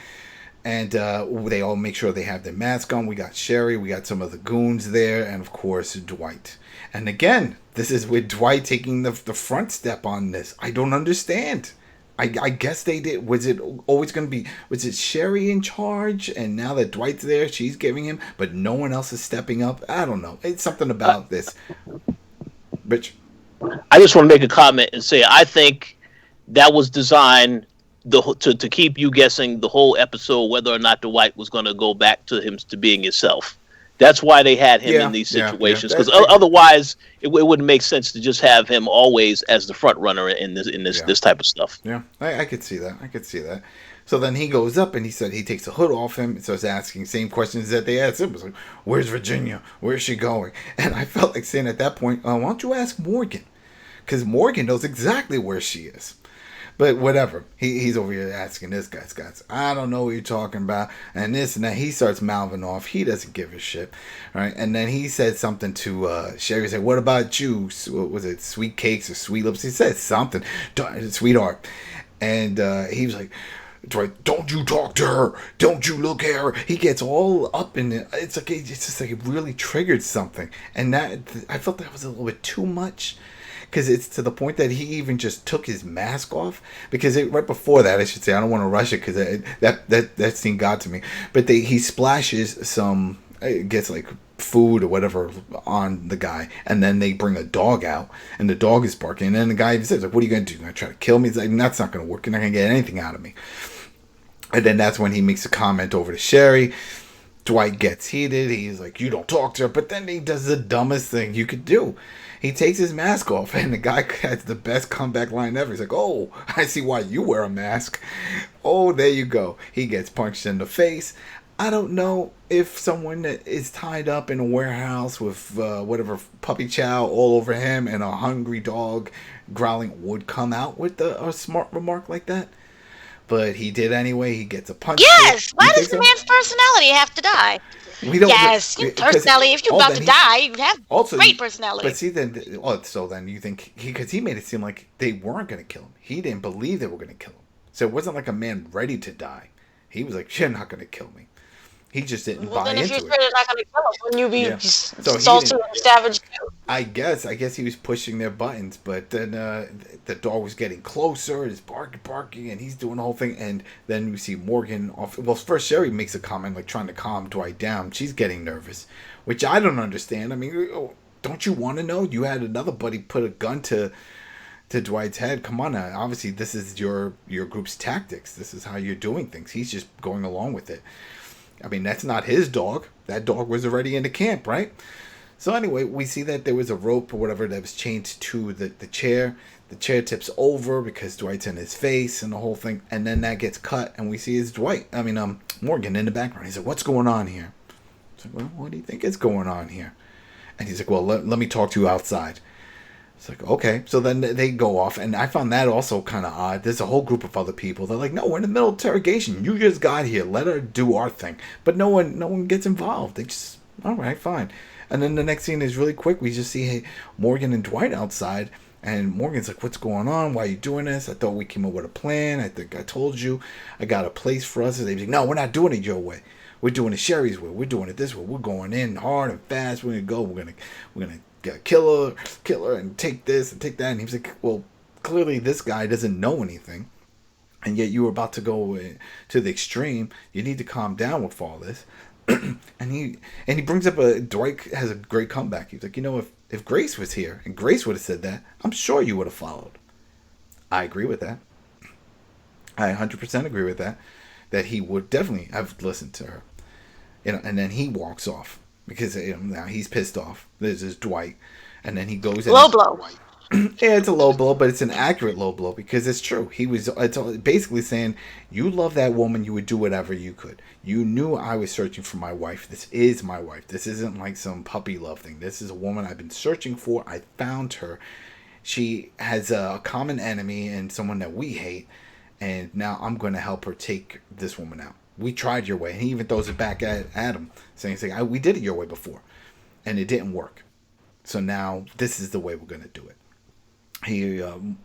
And they all make sure they have their mask on. We got Sherry, we got some of the goons there, and of course Dwight. And again, this is with Dwight taking the front step on this. I don't understand. I guess they did. Was it always going to be? Was it Sherry in charge? And now that Dwight's there, she's giving him, but no one else is stepping up. I don't know. It's something about this. Rich, I just want to make a comment and say I think that was designed to keep you guessing the whole episode whether or not Dwight was going to go back to him to being himself. That's why they had him in these situations, because otherwise it wouldn't make sense to just have him always as the front runner in this type of stuff. Yeah, I could see that. So then he goes up and he said he takes the hood off him and starts asking same questions that they asked him. It was like, where's Virginia? Where's she going? And I felt like saying at that point, why don't you ask Morgan? Because Morgan knows exactly where she is. But whatever. He's over here asking this guy's guys. I don't know what you're talking about. And this and that. He starts mouthing off. He doesn't give a shit. Right? And then he said something to Sherry. He said, what about you? What was it? Sweet cakes or sweet lips? He said something. Sweetheart. And he was like, Dwight, don't you talk to her. Don't you look at her. He gets all up in it. It's just like it really triggered something. And that I felt that was a little bit too much. Because it's to the point that he even just took his mask off. Because right before that, I should say, I don't want to rush it because that scene got to me. But he splashes some, gets like food or whatever on the guy. And then they bring a dog out. And the dog is barking. And then the guy says, like, what are you going to do? You're going to try to kill me? He's like, that's not going to work. You're not going to get anything out of me. And then that's when he makes a comment over to Sherry. Dwight gets heated. He's like, you don't talk to her. But then he does the dumbest thing you could do. He takes his mask off, and the guy has the best comeback line ever. He's like, oh, I see why you wear a mask. Oh, there you go. He gets punched in the face. I don't know if someone that is tied up in a warehouse with whatever puppy chow all over him and a hungry dog growling would come out with a smart remark like that. But he did anyway. He gets a punch. Yes. Why does the man's personality have to die? We don't. Yes, personality. If you're about to die, you have also, great personality. But see, then you think because he made it seem like they weren't going to kill him. He didn't believe they were going to kill him. So it wasn't like a man ready to die. He was like, "You're not going to kill me." He just didn't buy into it. Well, then if you're sure they're not going to kill him, wouldn't you be salty and savage too? I guess he was pushing their buttons, but then the dog was getting closer, he's barking, and he's doing the whole thing, and then we see Morgan off. Well, first Sherry makes a comment, like trying to calm Dwight down. She's getting nervous, which I don't understand. I mean, don't you want to know? You had another buddy put a gun to Dwight's head. Come on now. Obviously, this is your group's tactics. This is how you're doing things. He's just going along with it. I mean, that's not his dog. That dog was already in the camp, right? So anyway, we see that there was a rope or whatever that was chained to the chair. The chair tips over because Dwight's in his face and the whole thing. And then that gets cut and we see his Morgan in the background. He's like, what's going on here? It's like, well, what do you think is going on here? And he's like, well, let me talk to you outside. It's like, okay. So then they go off, and I found that also kind of odd. There's a whole group of other people. They're like, no, we're in the middle of interrogation. You just got here. Let her do our thing. But no one gets involved. They just, all right, fine. And then the next scene is really quick. We just see Morgan and Dwight outside, and Morgan's like, what's going on? Why are you doing this? I thought we came up with a plan. I think I told you. I got a place for us. And they're like, no, we're not doing it your way. We're doing it Sherry's way. We're doing it this way. We're going in hard and fast. We're going to go. We're going to kill her and take this and take that. And he was like, well, clearly this guy doesn't know anything, and yet you were about to go to the extreme. You need to calm down with all this. and he brings up Dwight has a great comeback. He's like, if Grace was here and Grace would have said that, I'm sure you would have followed. I agree with that. I 100% agree with that he would definitely have listened to her. And then he walks off. Because now he's pissed off. There's this Dwight. And then he goes in. Low blow. Yeah, it's a low blow, but it's an accurate low blow because it's true. It's basically saying, you love that woman, you would do whatever you could. You knew I was searching for my wife. This is my wife. This isn't like some puppy love thing. This is a woman I've been searching for. I found her. She has a common enemy and someone that we hate. And now I'm going to help her take this woman out. We tried your way. And he even throws it back at Adam, saying, we did it your way before. And it didn't work. So now this is the way we're going to do it.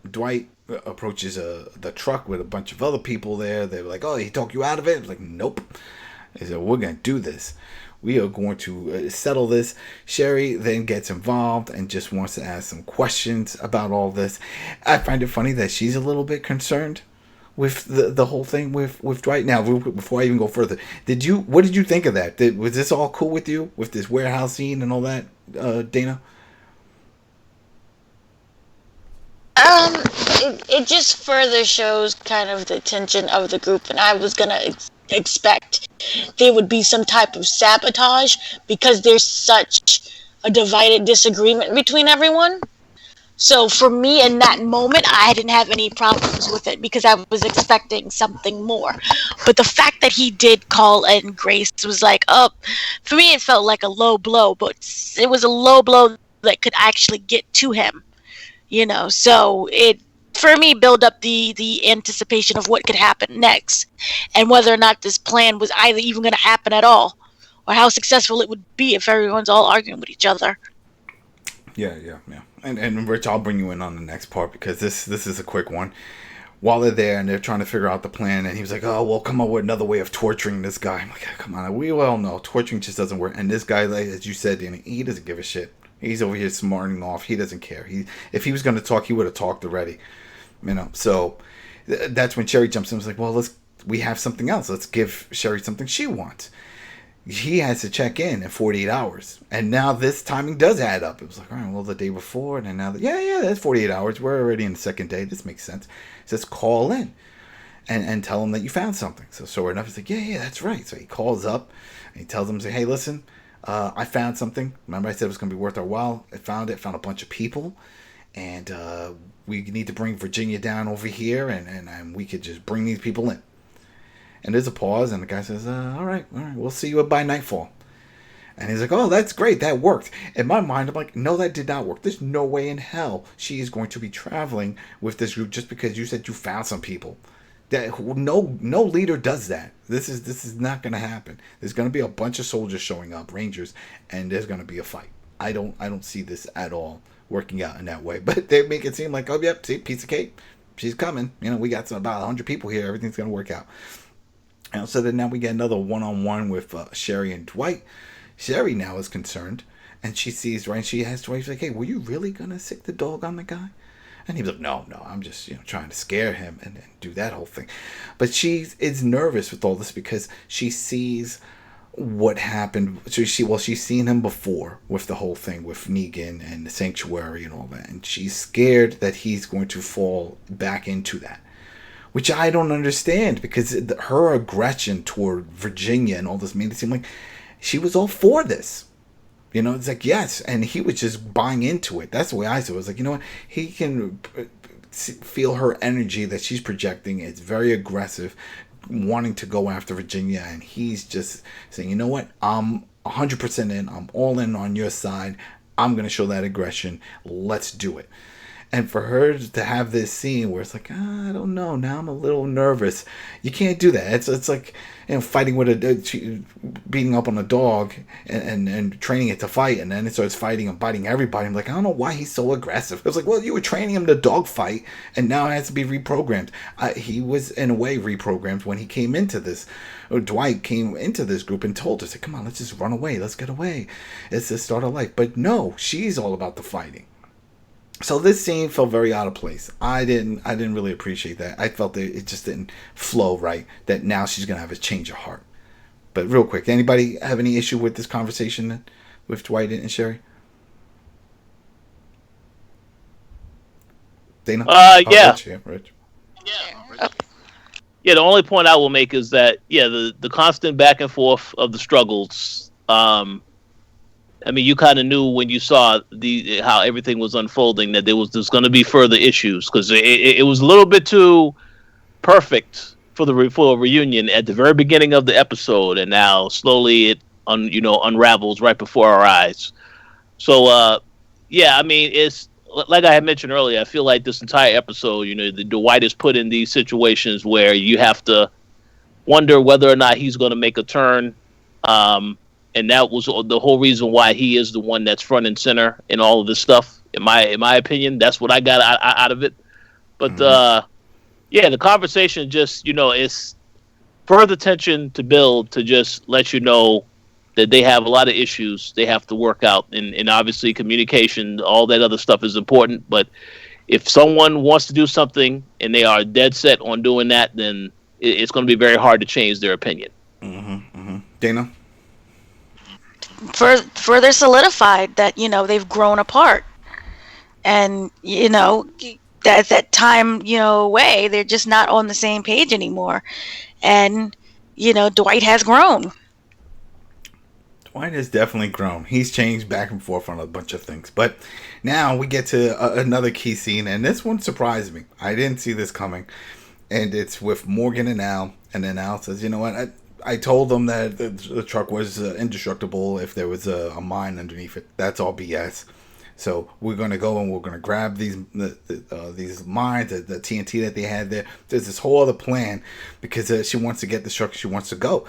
Dwight approaches the truck with a bunch of other people there. They're like, oh, he talked you out of it? Like, nope. He said, we're going to do this. We are going to settle this. Sherry then gets involved and just wants to ask some questions about all this. I find it funny that she's a little bit concerned with the whole thing with Dwight. Now, before I even go further, what did you think of that? Was this all cool with you, with this warehouse scene and all that, Dana? It just further shows kind of the tension of the group, and I was gonna expect there would be some type of sabotage because there's such a divided disagreement between everyone. So for me in that moment, I didn't have any problems with it because I was expecting something more. But the fact that he did call in Grace was like, for me it felt like a low blow, but it was a low blow that could actually get to him. So it, for me, built up the anticipation of what could happen next and whether or not this plan was either even going to happen at all or how successful it would be if everyone's all arguing with each other. Yeah. And Rich, I'll bring you in on the next part because this is a quick one. While they're there and they're trying to figure out the plan, and he was like, oh, well, come up with another way of torturing this guy. I'm like, come on, we all know torturing just doesn't work. And this guy, like, as you said, he doesn't give a shit. He's over here smarting off. He doesn't care. If he was going to talk, he would have talked already. So that's when Sherry jumps in and was like, well, we have something else. Let's give Sherry something she wants. He has to check in 48 hours. And now this timing does add up. It was like, all right, well, the day before, and then now, that's 48 hours. We're already in the second day. This makes sense. It says call in. and tell him that you found something. So sure enough, he's like, yeah, that's right. So he calls up and he tells them, say, hey, listen, I found something. Remember I said it was going to be worth our while? I found it, found a bunch of people, and we need to bring Virginia down over here, and we could just bring these people in. And there's a pause, and the guy says, all right, we'll see you by nightfall. And he's like, oh, that's great, that worked. In my mind, I'm like, no, that did not work. There's no way in hell she is going to be traveling with this group just because you said you found some people. That no leader does that. This is not going to happen. There's going to be a bunch of soldiers showing up, Rangers, and there's going to be a fight. I don't see this at all working out in that way. But they make it seem like, oh, yep, see, piece of cake. She's coming. We got about 100 people here. Everything's going to work out. And so then now we get another one-on-one with Sherry and Dwight. Sherry now is concerned, and she sees, right, and she asks Dwight, she's like, hey, were you really going to sick the dog on the guy? And he was like, no, I'm just, trying to scare him and do that whole thing. But she is nervous with all this because she sees what happened. So she's seen him before with the whole thing with Negan and the sanctuary and all that. And she's scared that he's going to fall back into that, which I don't understand, because her aggression toward Virginia and all this made it seem like she was all for this. It's like, yes, and he was just buying into it. That's the way I saw it. I was like, you know what? He can feel her energy that she's projecting. It's very aggressive, wanting to go after Virginia, and he's just saying, you know what? I'm 100% in. I'm all in on your side. I'm going to show that aggression. Let's do it. And for her to have this scene where it's like, I don't know, now I'm a little nervous. You can't do that. It's like, fighting with beating up on a dog and training it to fight, and then it starts fighting and biting everybody. I'm like, I don't know why he's so aggressive. I was like, well, you were training him to dog fight, and now it has to be reprogrammed. He was, in a way, reprogrammed when he came into this. Dwight came into this group and told us, come on, let's just run away. Let's get away. It's the start of life. But no, she's all about the fighting. So this scene felt very out of place. I didn't really appreciate that. I felt that it just didn't flow right. That now she's gonna have a change of heart. But real quick, anybody have any issue with this conversation with Dwight and Sherry? Dana? Yeah. Rich. Yeah, the only point I will make is that, the constant back and forth of the struggles. You kind of knew when you saw how everything was unfolding that there's going to be further issues, because it was a little bit too perfect for a reunion at the very beginning of the episode, and now slowly it unravels right before our eyes. So it's like I had mentioned earlier. I feel like this entire episode, the Dwight is put in these situations where you have to wonder whether or not he's going to make a turn. And that was the whole reason why he is the one that's front and center in all of this stuff. In my opinion, that's what I got out of it. But the conversation just it's further tension to build to just let you know that they have a lot of issues they have to work out, and obviously communication, all that other stuff is important. But if someone wants to do something and they are dead set on doing that, then it's going to be very hard to change their opinion. Dana? Further solidified that they've grown apart, and that time way they're just not on the same page anymore, and Dwight has grown. Dwight has definitely grown. He's changed back and forth on a bunch of things. But now we get to another key scene, and this one surprised me. I didn't see this coming, and it's with Morgan and Al, and then Al says, you know what, I told them that the truck was indestructible if there was a mine underneath it. That's all BS. So we're going to go and we're going to grab these mines, the TNT that they had there. There's this whole other plan because she wants to get the truck. She wants to go.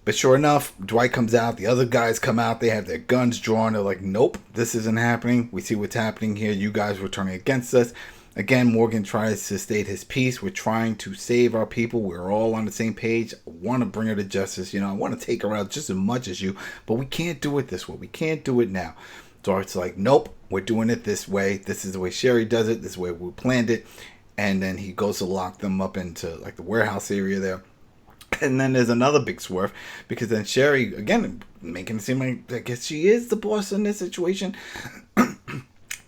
But sure enough, Dwight comes out. The other guys come out. They have their guns drawn. They're like, nope, this isn't happening. We see what's happening here. You guys were turning against us. Again, Morgan tries to state his piece. We're trying to save our people. We're all on the same page. I want to bring her to justice. I want to take her out just as much as you, but we can't do it this way. We can't do it now. So it's like, nope, we're doing it this way. This is the way Sherry does it. This is the way we planned it. And then he goes to lock them up into like the warehouse area there. And then there's another big swerve because then Sherry, again, making it seem like I guess she is the boss in this situation.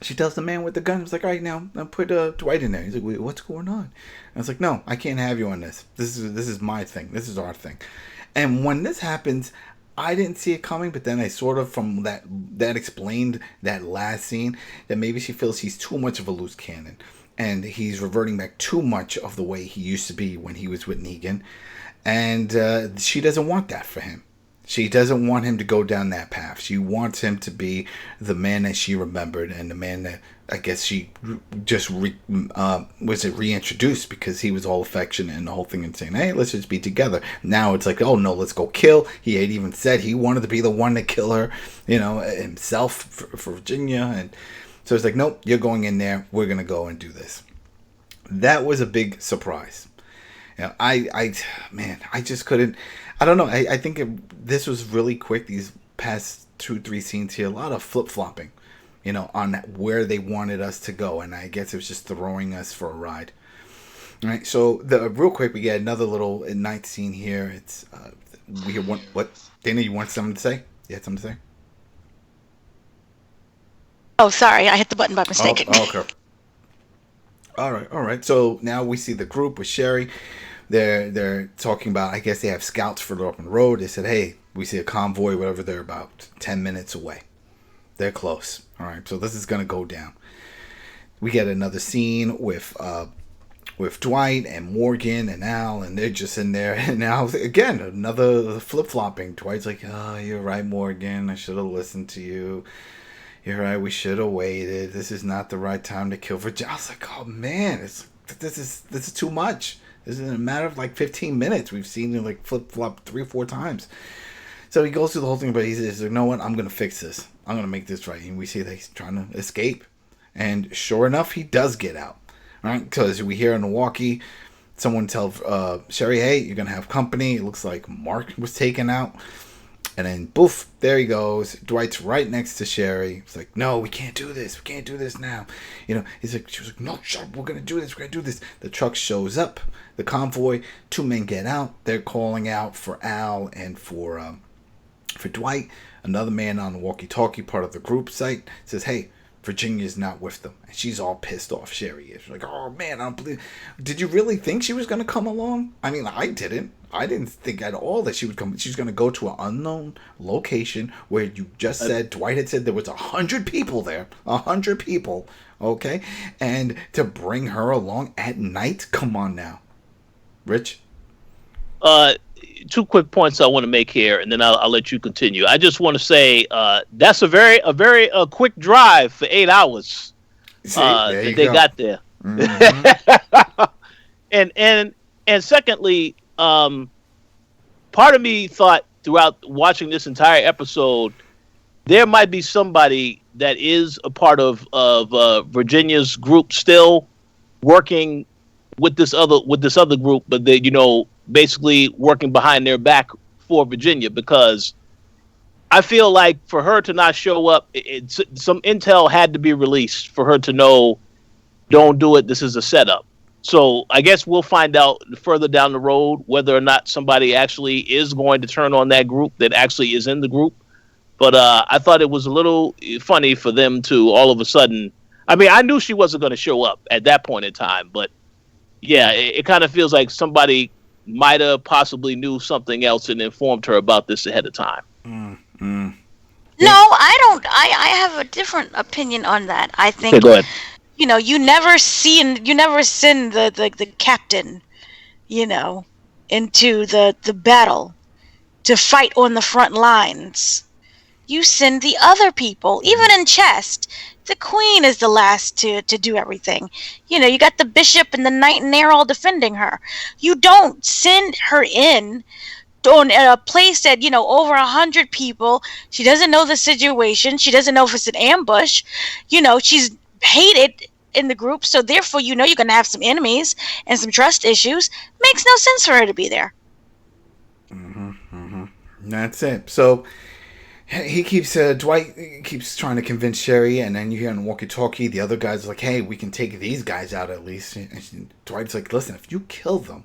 She tells the man with the gun, "It's like, all right, now put Dwight in there." He's like, "Wait, what's going on?" And I was like, "No, I can't have you on this. This is my thing. This is our thing." And when this happens, I didn't see it coming, but then I sort of, from that explained that last scene, that maybe she feels he's too much of a loose cannon, and he's reverting back too much of the way he used to be when he was with Negan, and she doesn't want that for him. She doesn't want him to go down that path. She wants him to be the man that she remembered, and the man that I guess she just reintroduced, because he was all affection and the whole thing, and saying, "Hey, let's just be together." Now it's like, "Oh no, let's go kill." He had even said he wanted to be the one to kill her, himself for Virginia, and so it's like, "Nope, you're going in there. We're gonna go and do this." That was a big surprise. I just couldn't. I don't know. I think this was really quick. These past 2-3 scenes here, a lot of flip-flopping, on where they wanted us to go. And I guess it was just throwing us for a ride. All right. So real quick, we get another little night scene here. It's we hear what? Dana, you want something to say? You had something to say? Oh, sorry. I hit the button by mistake. Oh, okay. All right. So now we see the group with Sherry. They're talking about, I guess they have scouts further up on the road. They said, "Hey, we see a convoy, whatever. They're about 10 minutes away. They're close." All right, so this is going to go down. We get another scene with Dwight and Morgan and Al, and they're just in there. And now, again, another flip-flopping. Dwight's like, "Oh, you're right, Morgan. I should have listened to you. You're right, we should have waited. This is not the right time to kill Virginia." I was like, "Oh, man, this is too much. This is a matter of like 15 minutes. We've seen him like flip-flop 3 or 4 times." So he goes through the whole thing, but he's like, "You know what? I'm going to fix this. I'm going to make this right." And we see that he's trying to escape. And sure enough, he does get out. All right? Because we hear on the walkie, someone tell Sherry, "Hey, you're going to have company." It looks like Mark was taken out. And then, poof, there he goes. Dwight's right next to Sherry. He's like, "No, we can't do this. We can't do this now." She was like, "No, shut up. We're going to do this. We're going to do this." The truck shows up. The convoy. 2 men get out. They're calling out for Al and for Dwight. Another man on the walkie-talkie, part of the group site, says, "Hey, Virginia's not with them." And she's all pissed off. Sherry is. She's like, "Oh, man, I don't believe..." Did you really think she was going to come along? I mean, I didn't. I didn't think at all that she would come. She's going to go to an unknown location where you just said, Dwight had said there was 100 people there. 100 people. Okay? And to bring her along at night? Come on now. Rich? 2 quick points I want to make here, and then I'll let you continue. I just want to say that's a very quick drive for 8 hours that they got there. Mm-hmm. and secondly, part of me thought throughout watching this entire episode, there might be somebody that is a part of Virginia's group still working with this other group, but they, basically working behind their back for Virginia, because I feel like for her to not show up, some intel had to be released for her to know, don't do it, this is a setup. So I guess we'll find out further down the road whether or not somebody actually is going to turn on that group that actually is in the group. But I thought it was a little funny for them to all of a sudden, I mean, I knew she wasn't going to show up at that point in time, but yeah, it kind of feels like somebody might have possibly knew something else and informed her about this ahead of time. No, I don't. I have a different opinion on that. I think, okay, go ahead. You never send the captain, into the battle to fight on the front lines. You send the other people. Even in chess, the queen is the last to do everything. You got the bishop and the knight and they're all defending her. You don't send her in on a place that, over 100 people. She doesn't know the situation. She doesn't know if it's an ambush. She's hated in the group, so therefore, you're going to have some enemies and some trust issues. Makes no sense for her to be there. That's it. So he keeps Dwight keeps trying to convince Sherry, and then you hear on walkie-talkie the other guys are like, "Hey, we can take these guys out at least." And Dwight's like, "Listen, if you kill them,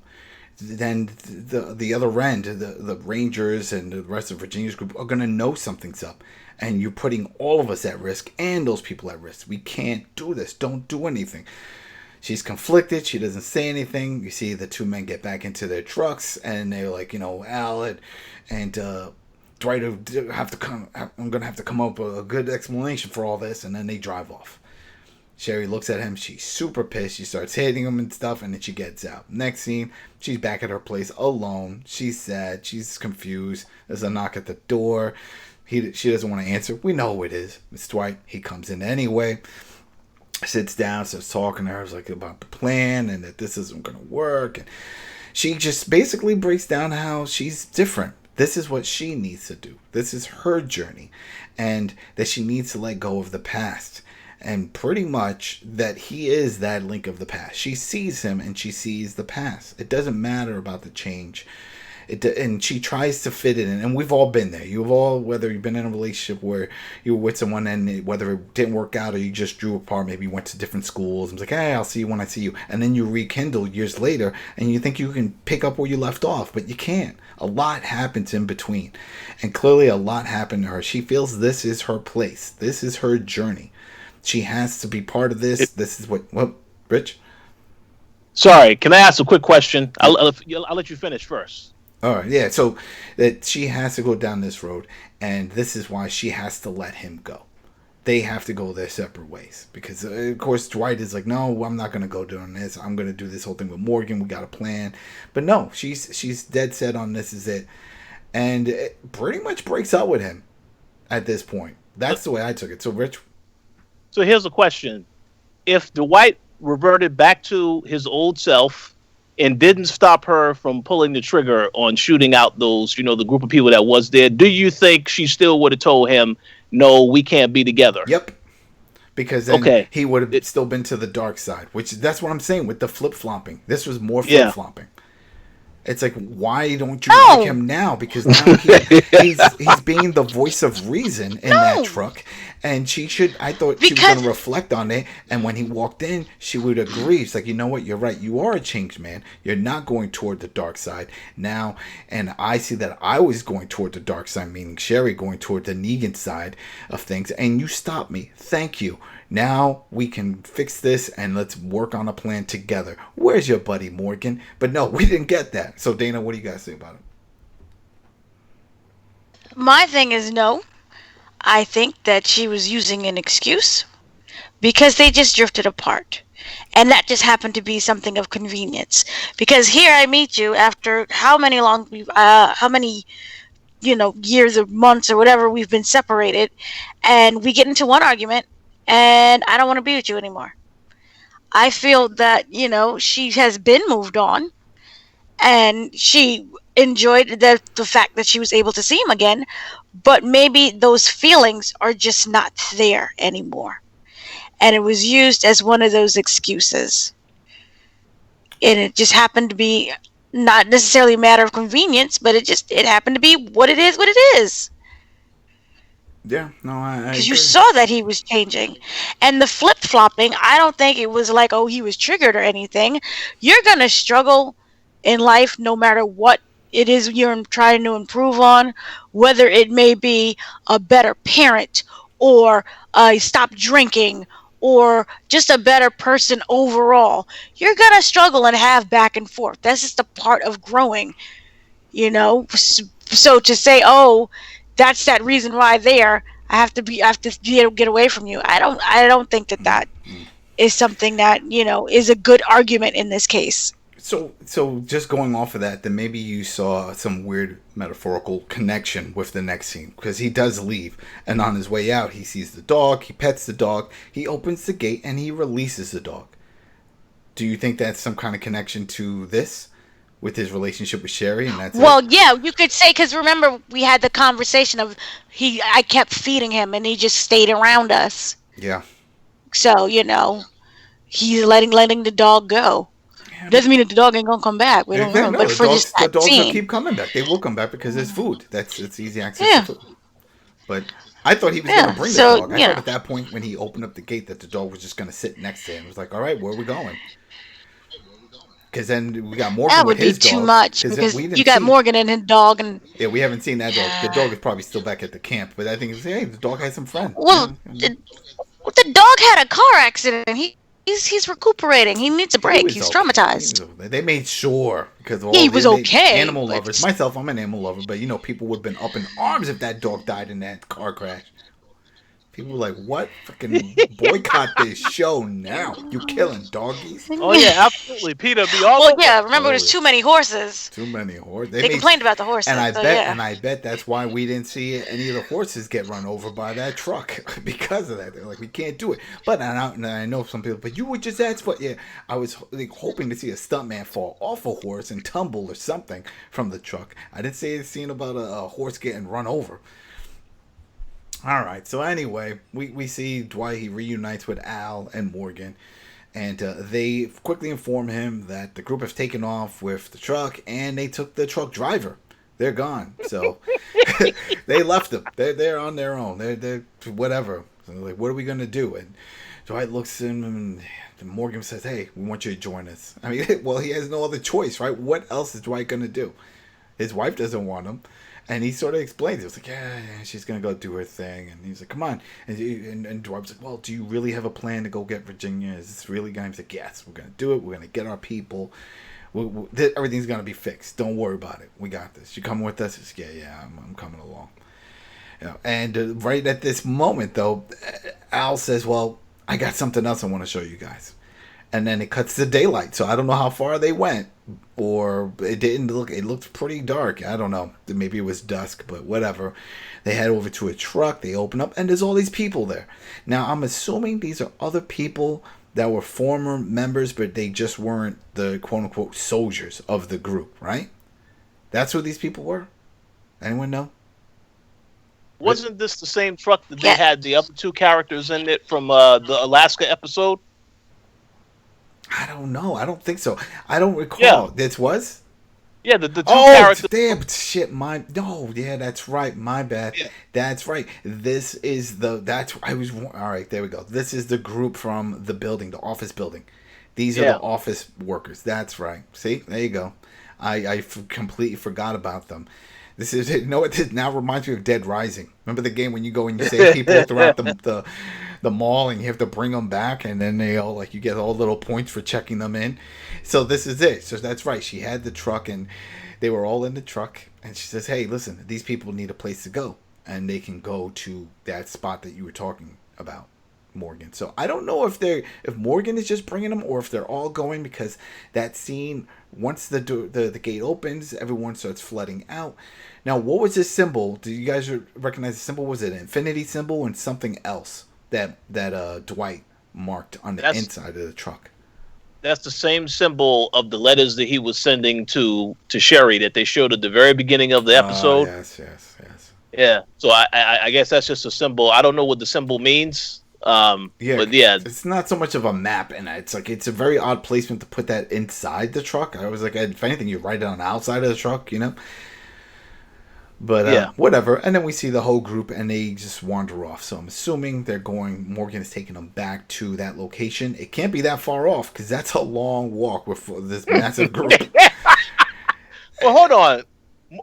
then the other end, the Rangers and the rest of Virginia's group are going to know something's up. And you're putting all of us at risk and those people at risk. We can't do this. Don't do anything. She's conflicted. She doesn't say anything. You see the two men get back into their trucks, and they're like, Al and Dwight have to come. I'm going to have to come up with a good explanation for all this. And then they drive off. Sherry looks at him. She's super pissed. She starts hitting him and stuff, and then she gets out. Next scene, she's back at her place alone. She's sad. She's confused. There's a knock at the door. She doesn't want to answer. We know who it is. It's Dwight. He comes in anyway. Sits down, starts talking to her about the plan and that this isn't going to work. And she just basically breaks down how she's different. This is what she needs to do. This is her journey. And that she needs to let go of the past. And pretty much that he is that link of the past. She sees him and she sees the past. It doesn't matter about the change. And she tries to fit it in, and we've all been there. You've all, whether you've been in a relationship where you were with someone and whether it didn't work out or you just drew apart, maybe you went to different schools and was like, hey, I'll see you when I see you. And then you rekindle years later and you think you can pick up where you left off, but you can't. A lot happens in between. And clearly a lot happened to her. She feels this is her place. This is her journey. She has to be part of this. This is what Rich? Sorry, can I ask a quick question? I'll let you finish first. All right, yeah, so that she has to go down this road, and this is why she has to let him go. They have to go their separate ways. Because, of course, Dwight is like, no, I'm not going to go doing this. I'm going to do this whole thing with Morgan. We got a plan. But no, she's dead set on this is it. And it pretty much breaks up with him at this point. That's the way I took it. So, Rich? So here's a question. If Dwight reverted back to his old self and didn't stop her from pulling the trigger on shooting out those, the group of people that was there, do you think she still would have told him, no, we can't be together? Yep. Because then he would have still been to the dark side, which that's what I'm saying with the flip-flopping. This was more flip-flopping. It's like, why don't you like him now? Because now he's being the voice of reason in that truck. And I thought she was going to reflect on it. And when he walked in, she would agree. It's like, you know what? You're right. You are a changed man. You're not going toward the dark side now. And I see that I was going toward the dark side, meaning Sherry going toward the Negan side of things. And you stopped me. Thank you. Now we can fix this and let's work on a plan together. Where's your buddy Morgan? But no, we didn't get that. So Dana, what do you guys think about it? My thing is no. I think that she was using an excuse because they just drifted apart. And that just happened to be something of convenience. Because here I meet you after how many years or months or whatever we've been separated, and we get into one argument and I don't want to be with you anymore. I feel that, she has been moved on and she enjoyed the fact that she was able to see him again, but maybe those feelings are just not there anymore. And it was used as one of those excuses. And it just happened to be not necessarily a matter of convenience, but it happened to be what it is. Yeah, no, I because you saw that he was changing. And the flip-flopping, I don't think it was like, he was triggered or anything. You're going to struggle in life no matter what it is you're trying to improve on, whether it may be a better parent or stop drinking or just a better person overall. You're going to struggle and have back and forth. That's just a part of growing, So to say, that's that reason why I have to get away from you. I don't think that is something that, is a good argument in this case. So just going off of that, then maybe you saw some weird metaphorical connection with the next scene, because he does leave, and on his way out, he sees the dog, he pets the dog, he opens the gate, and he releases the dog. Do you think that's some kind of connection to this? With his relationship with Sherry, and that's yeah, you could say, because remember we had the conversation of I kept feeding him and he just stayed around us. Yeah. So he's letting the dog go. Yeah, doesn't mean that the dog ain't gonna come back. We don't know, but for the dogs will keep coming back. They will come back because there's food. It's easy access to food. But I thought he was going to bring the dog. I thought at that point when he opened up the gate that the dog was just going to sit next to him. It was like, all right, where are we going? because then we got Morgan That with would be his dog. too much because you got Morgan and his dog, and Yeah, we haven't seen that dog. The dog is probably still back at the camp, but I think it's, hey, the dog has some friends. well, the dog had a car accident. He's recuperating. He needs a break. He's traumatized. They made sure because he was okay. Animal lovers. Myself, I'm an animal lover, but people would have been up in arms if that dog died in that car crash. People were like, what? Fucking boycott this show now. You killing doggies? Oh, yeah, absolutely. Peter be all over. Yeah, remember there's too many horses. Too many horses. They complained about the horses. And I bet that's why we didn't see any of the horses get run over by that truck because of that. They're like, we can't do it. But and I know some people, but you would just ask for, yeah, I was hoping to see a stuntman fall off a horse and tumble or something from the truck. I didn't see a scene about a horse getting run over. All right, so anyway, we see Dwight, he reunites with Al and Morgan, and they quickly inform him that the group has taken off with the truck, and they took the truck driver. They're gone, so they left them. They're on their own. They're whatever. So they're like, what are we going to do? And Dwight looks at him, and Morgan says, hey, we want you to join us. I mean, well, he has no other choice, right? What else is Dwight going to do? His wife doesn't want him. And he sort of explains it. It was like, yeah, she's going to go do her thing. And he's like, come on. And Dwight's like, well, do you really have a plan to go get Virginia? Is this really going to... He's like, yes, we're going to do it. We're going to get our people. Everything's going to be fixed. Don't worry about it. We got this. You coming with us? He's like, yeah, I'm coming along. And right at this moment, though, Al says, well, I got something else I want to show you guys. And then it cuts to daylight. So I don't know how far they went. Or it didn't look, it looked pretty dark. I don't know. Maybe it was dusk, but whatever. They head over to a truck. They open up, and there's all these people there. Now, I'm assuming these are other people that were former members, but they just weren't the quote-unquote soldiers of the group, right? That's who these people were? Anyone know? Wasn't this the same truck that they had the other two characters in it from the Alaska episode? I don't know. I don't think so. I don't recall. Yeah. This was? Yeah, the two characters. Damn, shit, yeah, that's right, my bad. Yeah. That's right. This is all right, there we go. This is the group from the building, the office building. These are the office workers. That's right. See, there you go. I completely forgot about them. This is, you know what, this now reminds me of Dead Rising. Remember the game when you go and you save people throughout the mall and you have to bring them back, and then they all, like, you get all little points for checking them in. So this is it. So that's right. She had the truck, and they were all in the truck, and she says, hey, listen, these people need a place to go, and they can go to that spot that you were talking about, Morgan. So I don't know if Morgan is just bringing them or if they're all going, because that scene, once the gate opens, everyone starts flooding out. Now, what was this symbol? Do you guys recognize the symbol? Was it an infinity symbol and something else that Dwight marked on the inside of the truck? That's the same symbol of the letters that he was sending to Sherry that they showed at the very beginning of the episode. Yes. Yeah. So I guess that's just a symbol. I don't know what the symbol means. But yeah, it's not so much of a map, and it's a very odd placement to put that inside the truck. I was like, if anything, you write it on the outside of the truck, you know. But whatever. And then we see the whole group, and they just wander off. So I'm assuming Morgan is taking them back to that location. It can't be that far off, because that's a long walk with this massive group. Well, hold on.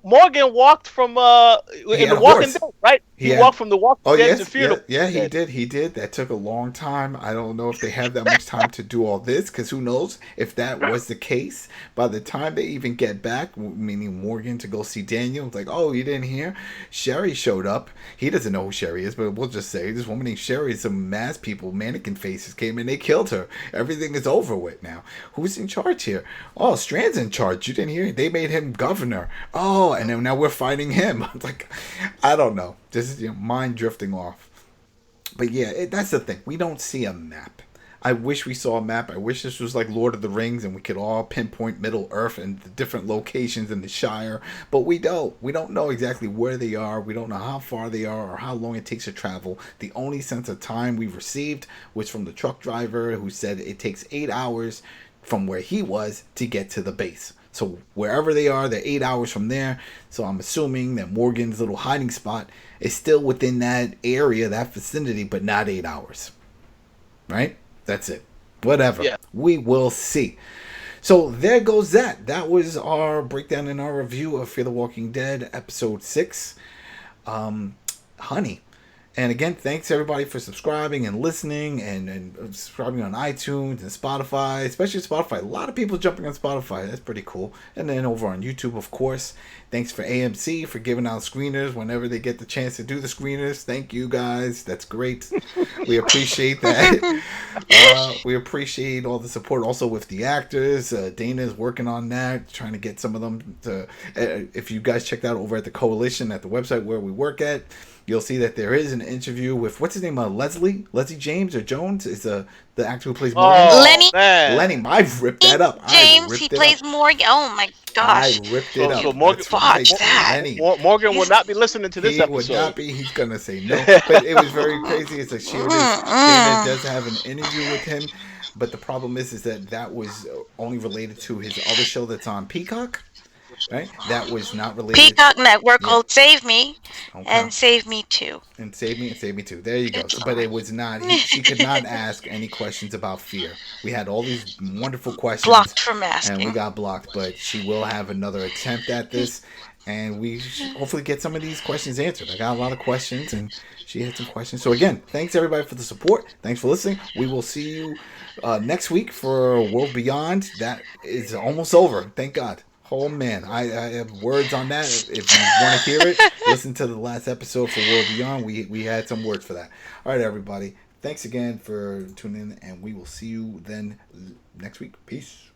Morgan walked from in the Walking Dead, right? He walked from the Walking Dead to Fear. Yeah, he did. That took a long time. I don't know if they have that much time to do all this, because who knows if that was the case. By the time they even get back, meaning Morgan to go see Daniel, it's like, oh, you didn't hear? Sherry showed up. He doesn't know who Sherry is, but we'll just say this woman named Sherry, some masked people, mannequin faces came and they killed her. Everything is over with now. Who's in charge here? Oh, Strand's in charge. You didn't hear? They made him governor. Oh, and then now we're fighting him. It's like, I don't know. This is mind drifting off. But yeah, that's the thing. We don't see a map. I wish we saw a map. I wish this was like Lord of the Rings and we could all pinpoint Middle Earth and the different locations in the Shire. But we don't. We don't know exactly where they are. We don't know how far they are or how long it takes to travel. The only sense of time we received was from the truck driver, who said it takes 8 hours from where he was to get to the base. So wherever they are, they're 8 hours from there. So I'm assuming that Morgan's little hiding spot is still within that area, that vicinity, but not 8 hours. Right? That's it. Whatever. Yeah. We will see. So there goes that. That was our breakdown and our review of Fear the Walking Dead episode 6. Honey. And again, thanks everybody for subscribing and listening and subscribing on iTunes and Spotify, especially Spotify. A lot of people jumping on Spotify. That's pretty cool. And then over on YouTube, of course. Thanks for AMC for giving out screeners whenever they get the chance to do the screeners. Thank you guys. That's great. We appreciate that. We appreciate all the support also with the actors. Dana is working on that, trying to get some of them to... if you guys checked out over at the Koalition at the website where we work at, you'll see that there is an interview with, what's his name, Leslie James or Jones is the actor who plays Morgan. Lenny, I ripped that up. James, he plays Morgan. Oh my gosh. I ripped it up. So Morgan, Morgan will not be listening to this episode. He would not be. He's gonna say no. But it was very crazy. It's like Dana does have an interview with him, but the problem is that was only related to his other show that's on Peacock. Right? That was not related. Peacock Network called Save Me and Save Me Too. And Save Me and Save Me Too. There you go. But it was not, she could not ask any questions about fear. We had all these wonderful questions. Blocked from asking. And we got blocked, but she will have another attempt at this. And we hopefully get some of these questions answered. I got a lot of questions and she had some questions. So again, thanks everybody for the support. Thanks for listening. We will see you next week for World Beyond. That is almost over. Thank God. Oh man, I have words on that. If you want to hear it, listen to the last episode for World Beyond. We had some words for that. All right, everybody. Thanks again for tuning in, and we will see you then next week. Peace.